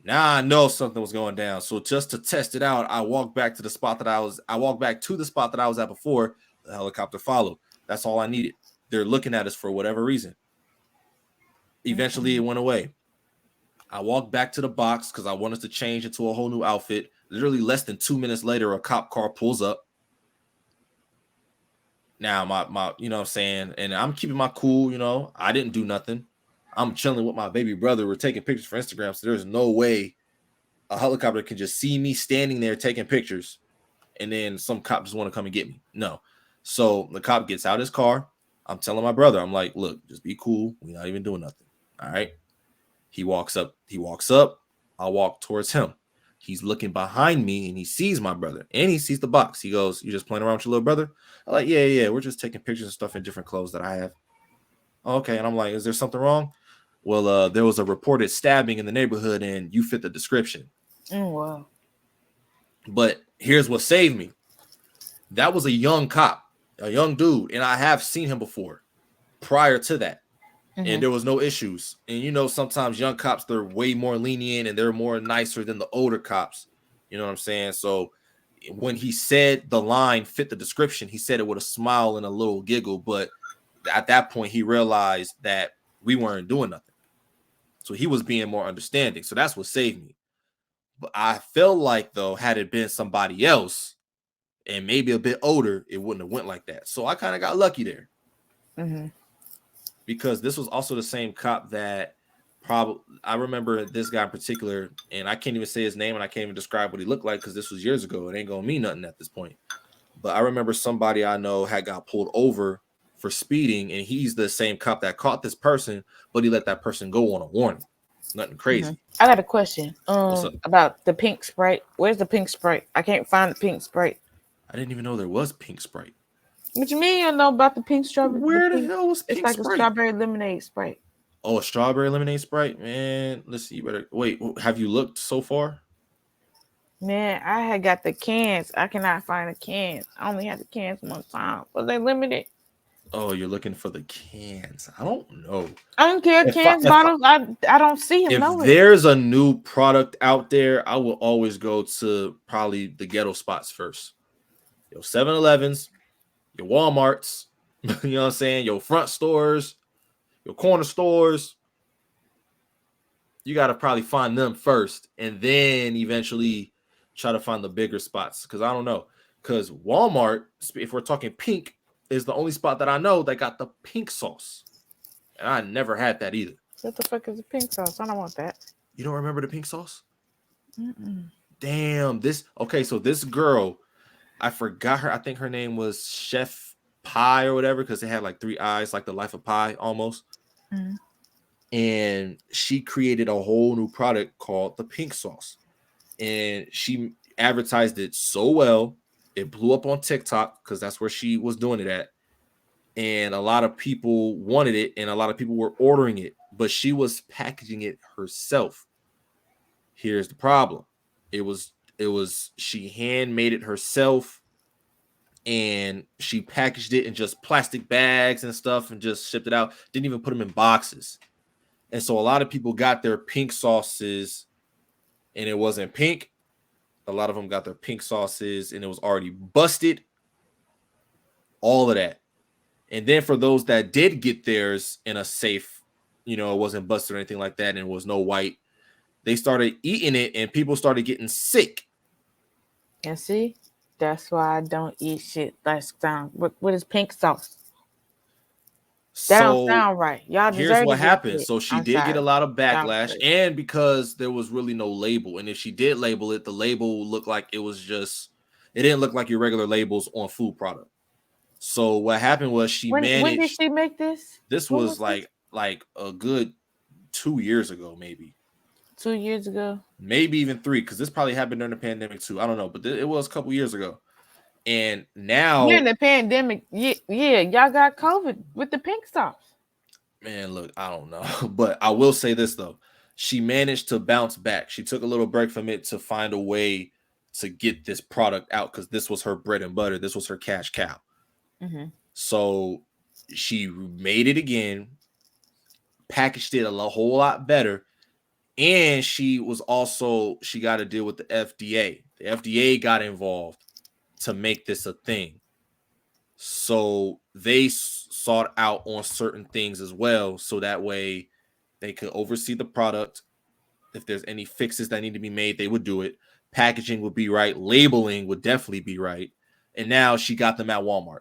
Now I know something was going down. So just to test it out, I walked back to the spot that I was at before. The helicopter followed. That's all I needed. They're looking at us for whatever reason. Eventually, it went away. I walked back to the box because I wanted to change into a whole new outfit. Literally less than 2 minutes later, a cop car pulls up. Now, my you know what I'm saying? And I'm keeping my cool, you know. I didn't do nothing. I'm chilling with my baby brother. We're taking pictures for Instagram, so there's no way a helicopter can just see me standing there taking pictures and then some cop just want to come and get me. No. So the cop gets out his car. I'm telling my brother, I'm like, look, just be cool. We're not even doing nothing. All right. He walks up. I walk towards him. He's looking behind me and he sees my brother and he sees the box. He goes, you just playing around with your little brother? I'm like, yeah. We're just taking pictures and stuff in different clothes that I have. Okay. And I'm like, is there something wrong? Well, there was a reported stabbing in the neighborhood and you fit the description. Oh, wow. But here's what saved me. That was a young cop. A young dude, and I have seen him before prior to that, and there was no issues. And you know, sometimes young cops, they're way more lenient and they're more nicer than the older cops. You know what I'm saying? So when he said the line fit the description, he said it with a smile and a little giggle. But at that point, he realized that we weren't doing nothing. So he was being more understanding. So that's what saved me. But I felt like, though, had it been somebody else, and maybe a bit older, it wouldn't have went like that. So I kind of got lucky there. Because this was also the same cop that I remember this guy in particular, and I can't even say his name and I can't even describe what he looked like because this was years ago. It ain't going to mean nothing at this point. But I remember somebody I know had got pulled over for speeding, and he's the same cop that caught this person, but he let that person go on a warning. Nothing crazy. I got a question about the pink Sprite. Where's the pink Sprite? I can't find the pink Sprite. I didn't even know there was pink Sprite. What you mean you don't know about the pink strawberry? Where the hell was It's pink like a Sprite? strawberry lemonade Sprite. Oh, a strawberry lemonade Sprite, man. Let's see. You better wait. Have you looked so far? Man, I had got the cans. I cannot find the cans. I only had the cans one time. Was they limited? Oh, you're looking for the cans. I don't know. I don't care. If I, Cans, if I, bottles. I don't see him if nowhere. there's a new product out there, I will always go to probably the ghetto spots first. Your 7-Elevens, your Walmarts, you know what I'm saying? Your front stores, your corner stores. You got to probably find them first and then eventually try to find the bigger spots. Because I don't know. Because Walmart, if we're talking pink, is the only spot that I know that got the pink sauce. And I never had that either. What the fuck is the pink sauce? I don't want that. You don't remember the pink sauce? Mm-mm. Damn. So this girl, I forgot her. I think her name was Chef Pie or whatever because it had like 3 eyes, like the Life of Pi almost. Mm. And she created a whole new product called the pink sauce. And she advertised it so well, it blew up on TikTok because that's where she was doing it at. And a lot of people wanted it and a lot of people were ordering it, but she was packaging it herself. Here's the problem. She handmade it herself and she packaged it in just plastic bags and stuff and just shipped it out. Didn't even put them in boxes. And so a lot of people got their pink sauces and it wasn't pink. A lot of them got their pink sauces and it was already busted. All of that. And then for those that did get theirs in a safe, it wasn't busted or anything like that and it was no white, they started eating it and people started getting sick. And see, that's why I don't eat shit that sound. What is pink sauce? That don't sound right. Y'all here's deserve what to get happened. sick. So she I'm did get sorry. a lot of Sound backlash, crazy. and because there was really no label, and if she did label it, the label looked like it didn't look like your regular labels on food product. So what happened was she When did managed. she make this? This When was like a good 2 years ago, maybe 2 years ago. maybe even 3, because this probably happened during the pandemic too. I don't know, but it was a couple years ago. And now During the pandemic, yeah, y'all got COVID with the pink sauce. man, look, I don't know, but I will say this though. She managed to bounce back. She took a little break from it to find a way to get this product out because this was her bread and butter. This was her cash cow. Mm-hmm. So she made it again, packaged it a whole lot better, and she got to deal with the FDA. The FDA got involved to make this a thing. So they sought out on certain things as well, so that way they could oversee the product. If there's any fixes that need to be made, they would do it. Packaging would be right. Labeling would definitely be right. And now she got them at Walmart.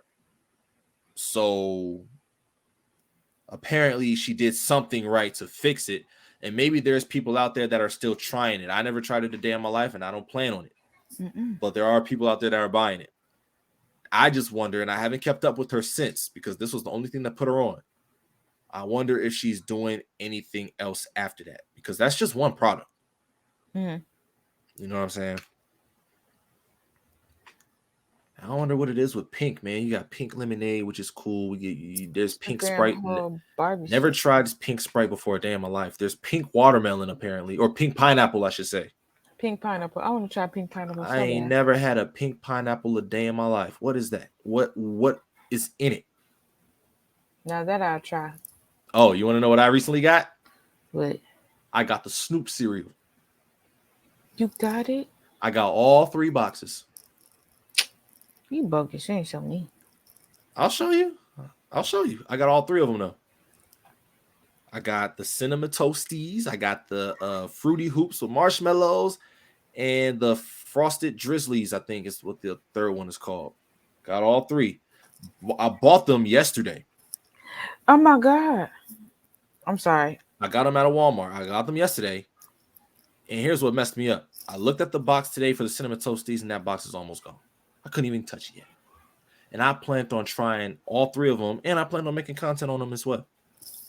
So apparently she did something right to fix it. And maybe there's people out there that are still trying it. I never tried it a day in my life and I don't plan on it. Mm-mm. But there are people out there that are buying it. I just wonder, and I haven't kept up with her since because this was the only thing that put her on. I wonder if she's doing anything else after that because that's just one product. Mm-hmm. You know what I'm saying? I wonder what it is with pink, man. You got pink lemonade, which is cool. There's pink Sprite. Never tried this pink Sprite before a day in my life. There's pink watermelon, apparently, or pink pineapple, I should say. Pink pineapple. I want to try pink pineapple. I ain't never had a pink pineapple a day in my life. What is that? What is in it? Now that I'll try. Oh, you want to know what I recently got? What? I got the Snoop cereal. You got it? I got all 3 boxes. You bogus. You ain't show me. I'll show you. I got all 3 of them though. I got the cinnamon toasties. I got the fruity hoops with marshmallows and the frosted drizzlies. I think is what the third one is called. Got all 3. I bought them yesterday. Oh my God. I'm sorry. I got them at a Walmart. I got them yesterday. And here's what messed me up. I looked at the box today for the cinnamon toasties and that box is almost gone. I couldn't even touch it yet. And I planned on trying all 3 of them and I planned on making content on them as well.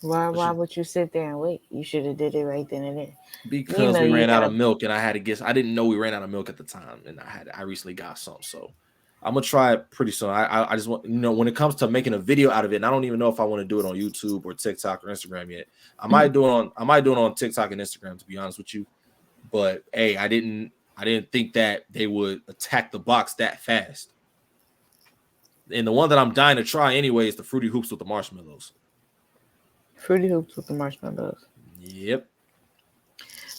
Why would you sit there and wait? You should have did it right then and there. Because we ran out of milk and I had to guess. I didn't know we ran out of milk at the time and I recently got some. So I'm gonna try it pretty soon. I just want, when it comes to making a video out of it, and I don't even know if I want to do it on YouTube or TikTok or Instagram yet. I might do it on TikTok and Instagram, to be honest with you. But hey, I didn't think that they would attack the box that fast. And the one that I'm dying to try anyway is the Fruity Hoops with the marshmallows. Fruity Hoops with the marshmallows. Yep.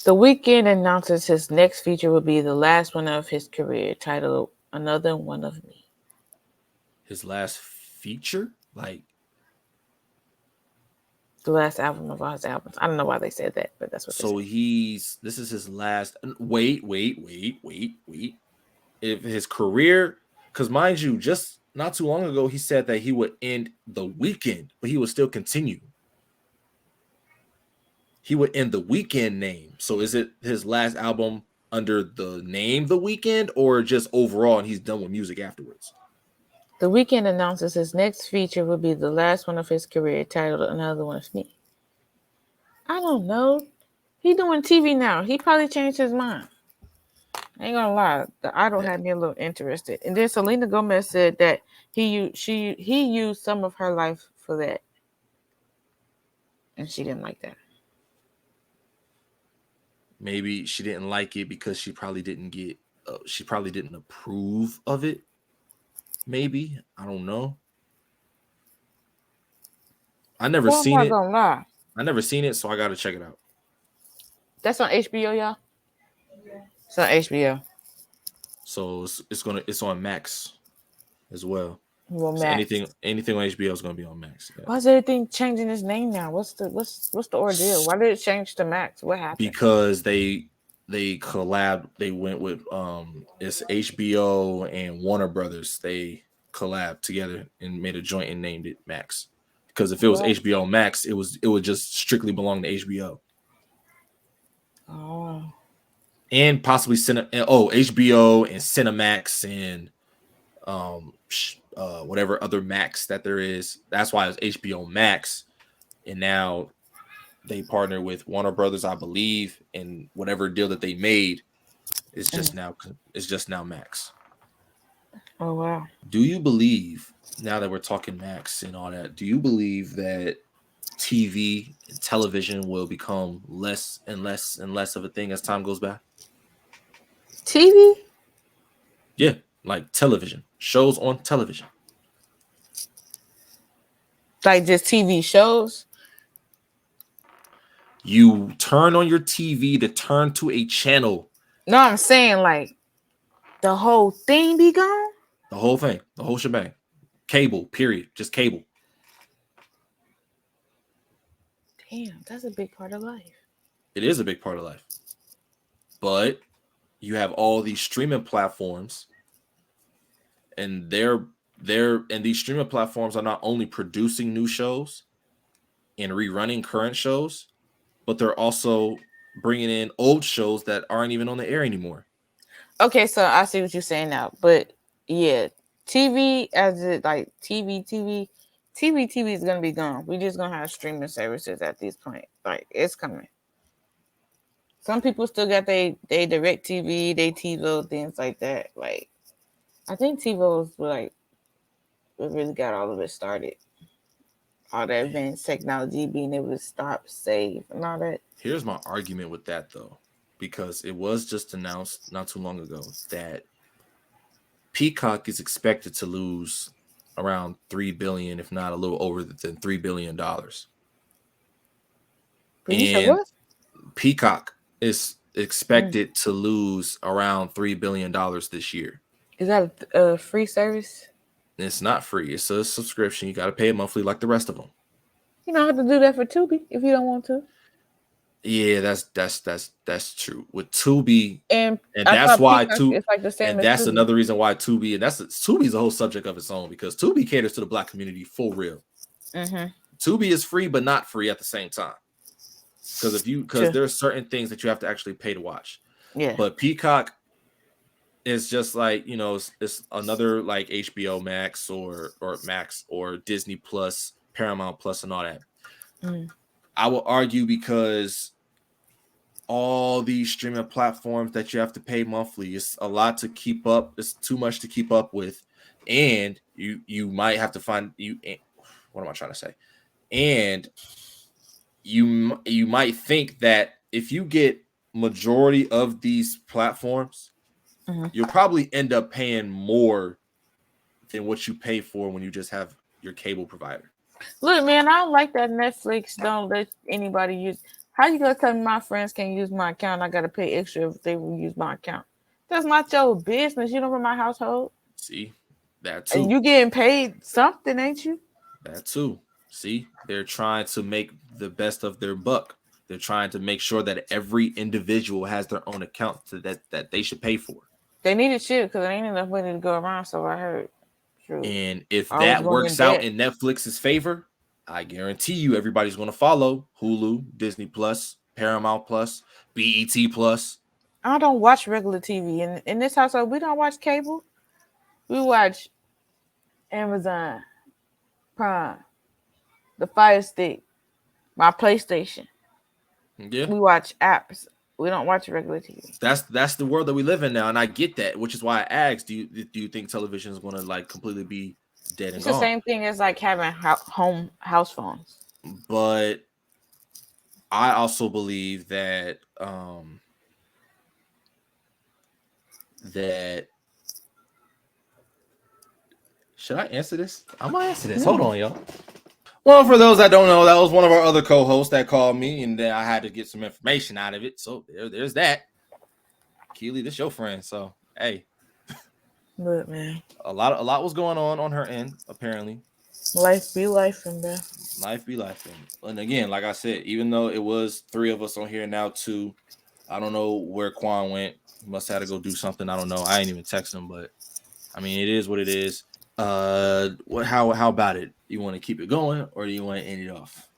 The Weeknd announces his next feature will be the last one of his career, titled "Another One of Me." His last feature, like the last album of all his albums. I don't know why they said that, but that's what. So this is his last. Wait. If his career, because mind you, just not too long ago, he said that he would end The Weeknd, but he would still continue. He would end The Weeknd name. So is it his last album under the name The Weeknd, or just overall, and he's done with music afterwards? The Weeknd announces his next feature will be the last one of his career, titled "Another One of Me." I don't know. He doing TV now. He probably changed his mind. I ain't gonna lie. The Idol had me a little interested. And then Selena Gomez said that he used some of her life for that, and she didn't like that. Maybe she didn't like it because she probably didn't approve of it. Maybe, I don't know. I never seen it. I never seen it, so I gotta check it out. That's on HBO, y'all. It's on HBO. So it's on Max as well. Well, so Max. anything on HBO is gonna be on Max. Yeah. Why is everything changing its name now? What's the ordeal? Why did it change to Max? What happened? Because they collabed. They went with it's HBO and Warner Brothers. They collabed together and made a joint and named it Max. Because if it was HBO Max, it would just strictly belong to HBO. Oh. And possibly HBO and Cinemax and whatever other Max that there is. That's why it's HBO Max. And now they partner with Warner Brothers, I believe, and whatever deal that they made is just now Max. Oh wow. Do you believe, now that we're talking Max and all that, do you believe that TV and television will become less and less and less of a thing as time goes by? TV? Yeah, like television. Shows on television. Like just TV shows? You turn on your TV to turn to a channel. No, I'm saying like the whole thing be gone? The whole thing. The whole shebang. Cable, period. Just cable. Damn, that's a big part of life. It is a big part of life. But you have all these streaming platforms, and these streaming platforms are not only producing new shows and rerunning current shows, but they're also bringing in old shows that aren't even on the air anymore. Okay, so I see what you're saying now, but yeah, TV as it like TV is gonna be gone. We just gonna have streaming services at this point. Like it's coming. Some people still got they direct TV, they TiVo, things like that. Like I think TiVo's like what really got all of it started. All that advanced technology, being able to stop, save, and all that. Here's my argument with that though, because it was just announced not too long ago that Peacock is expected to lose around $3 billion, if not a little over than $3 billion. And Peacock is expected to lose around $3 billion this year. Is that a free service? It's not free. It's a subscription. You got to pay it monthly like the rest of them. You don't have to do that for Tubi if you don't want to. Yeah, that's true. With Tubi, and that's why Tubi. It's like the same. And that's Tubi. Another reason why Tubi, and Tubi's a whole subject of its own, because Tubi caters to the Black community for real. Mm-hmm. Tubi is free, but not free at the same time. Because there are certain things that you have to actually pay to watch. Yeah. But Peacock is just like, it's another like HBO Max or Max or Disney Plus, Paramount Plus, and all that. Mm. I will argue because all these streaming platforms that you have to pay monthly, it's a lot to keep up. It's too much to keep up with. and you might have to find you. What am I trying to say? And you might think that if you get majority of these platforms, you'll probably end up paying more than what you pay for when you just have your cable provider. Look, man, I don't like that Netflix don't let anybody use. How you gonna tell me my friends can't use my account? I gotta pay extra if they will use my account. That's not your business. You don't run my household. See, that And too. you getting paid something, ain't you? That too. See, they're trying to make the best of their buck. They're trying to make sure that every individual has their own account that they should pay for. They needed shit because there ain't enough money to go around. So I heard. True. And if I was that going in works out debt. in Netflix's favor, I guarantee you everybody's going to follow Hulu, Disney Plus, Paramount Plus, BET Plus. I don't watch regular TV. In this household, we don't watch cable. We watch Amazon, Prime, the Fire Stick, my PlayStation. Yeah. We watch apps. We don't watch regular TV. That's the world that we live in now, and I get that, which is why I asked, do you think television is going to like completely be dead and It's the gone? same thing as like having home house phones. But I also believe that that should I answer this? I'm gonna answer this. Hold on, y'all. Well, for those that don't know, that was one of our other co-hosts that called me, and then I had to get some information out of it. So there's that. Keely, this your friend. So hey, Look, man, a lot was going on her end. Apparently, life be life, and bro. life be life. And again, like I said, even though it was 3 of us on here now, 2, I don't know where Quan went. He must have to go do something. I don't know. I ain't even text him, but I mean, it is what it is. How about it? You want to keep it going, or do you want to end it off?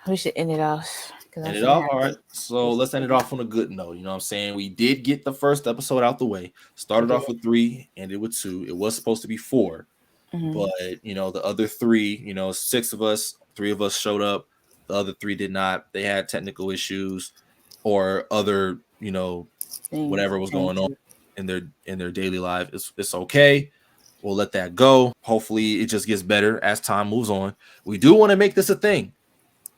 We should end it off. End it off. All right. So let's end it off on a good note. You know what I'm saying? We did get the first episode out the way. Started off with 3, ended with 2. It was supposed to be 4, but you know, the other 3, you know, 6 of us, 3 of us showed up. The other 3 did not. They had technical issues or other, you know, whatever was going on in their daily life. It's okay. We'll let that go. Hopefully, it just gets better as time moves on. We do want to make this a thing.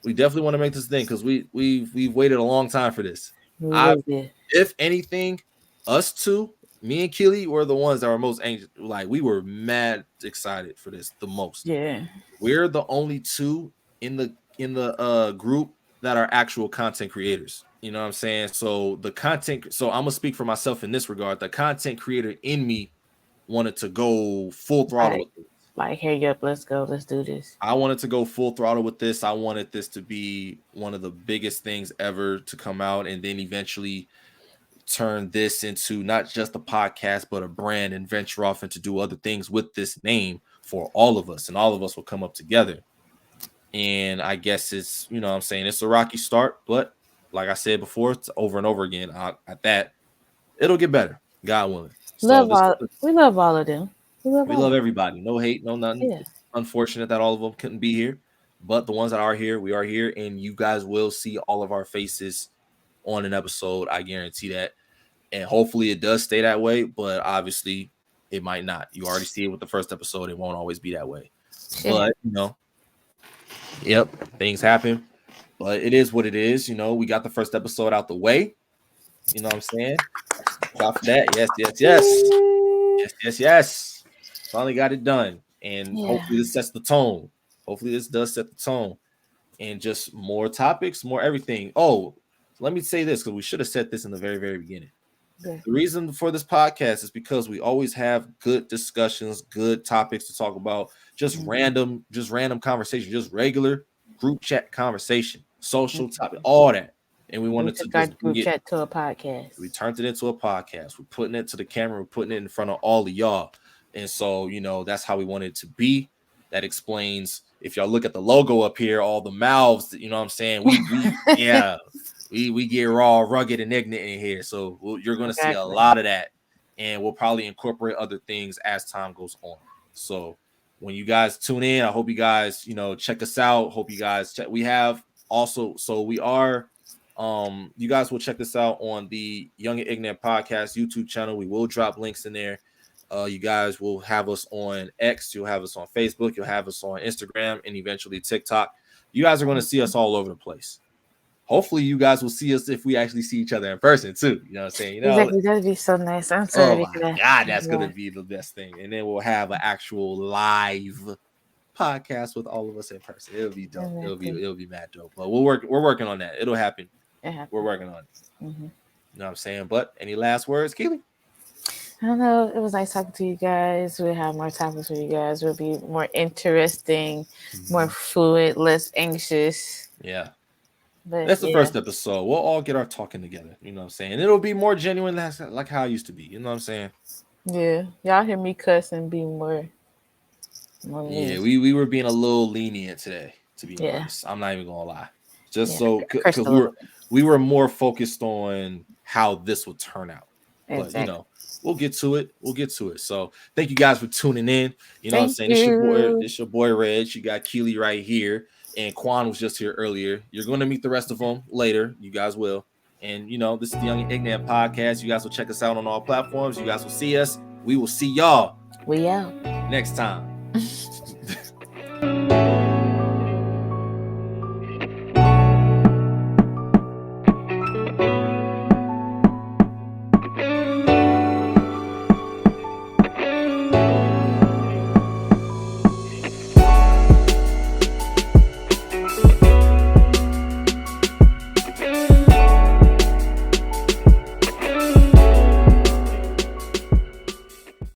We definitely want to make this thing because we've waited a long time for this. If anything, us 2, me and Keely, were the ones that were most anxious. Like, we were mad excited for this the most. Yeah, we're the only 2 in the group that are actual content creators. You know what I'm saying? So I'm gonna speak for myself in this regard. The content creator in me wanted to go full throttle with it. Like, hey, up, let's go, let's do this. I wanted to go full throttle with this. I wanted this to be one of the biggest things ever to come out, and then eventually turn this into not just a podcast, but a brand, and venture off and to do other things with this name for all of us, and all of us will come up together. And I guess it's, you know what I'm saying, it's a rocky start, but like I said before, it's over and over again. At that, it'll get better, God willing. We love all of them. We love everybody. No hate, no nothing. Yeah. It's unfortunate that all of them couldn't be here, but the ones that are here, we are here, and you guys will see all of our faces on an episode. I guarantee that, and hopefully it does stay that way. But obviously, it might not. You already see it with the first episode. It won't always be that way. But you know, yep, things happen. But it is what it is. You know, we got the first episode out the way. You know what I'm saying? Stop for that. Yes. Finally got it done. And hopefully this sets the tone. Hopefully this does set the tone. And just more topics, more everything. Oh, let me say this, because we should have said this in the very, very beginning. The reason for this podcast is because we always have good discussions, good topics to talk about, just random conversation, just regular group chat conversation, social topic, all that. And we wanted to just group chat to a podcast. We turned it into a podcast. We're putting it to the camera. We're putting it in front of all of y'all. And so, you know, that's how we want it to be. That explains, if y'all look at the logo up here, all the mouths, you know what I'm saying? We get raw, rugged, and ignorant in here. So you're going to see a lot of that. And we'll probably incorporate other things as time goes on. So when you guys tune in, I hope you guys, you know, check us out. Hope you guys check. We have also, so we are, you guys will check this out on the Young and Ignant podcast YouTube channel. We will drop links in there. You guys will have us on X, you'll have us on Facebook, you'll have us on Instagram, and eventually TikTok. You guys are going to see us all over the place. Hopefully, you guys will see us if we actually see each other in person too. You know what I'm saying? Exactly. That'd be so nice. I'm so Oh ready my for that. God, that's Yeah. gonna be the best thing. And then we'll have an actual live podcast with all of us in person. It'll be dope. Exactly. It'll be mad dope. But we're working on that. It'll happen. It happened. We're working on it. Mm-hmm. You know what I'm saying? But any last words, Keely? I don't know. It was nice talking to you guys. We'll have more topics for you guys. It'll be more interesting, more fluid, less anxious. Yeah. But That's the first episode. We'll all get our talking together. You know what I'm saying? It'll be more genuine, like how I used to be. You know what I'm saying? Yeah. Y'all hear me cuss and be more Yeah, we were being a little lenient today, to be Yeah. honest. I'm not even gonna lie. Just Yeah, so because we were more focused on how this would turn out. But Exactly. you know, we'll get to it. We'll get to it. So thank you guys for tuning in. You know what I'm saying? Thank It's your boy Regg. You got Keely right here. And Quan was just here earlier. You're going to meet the rest of them later. You guys will. And you know, this is the Young and Ignant podcast. You guys will check us out on all platforms. You guys will see us. We will see y'all. We out Next time.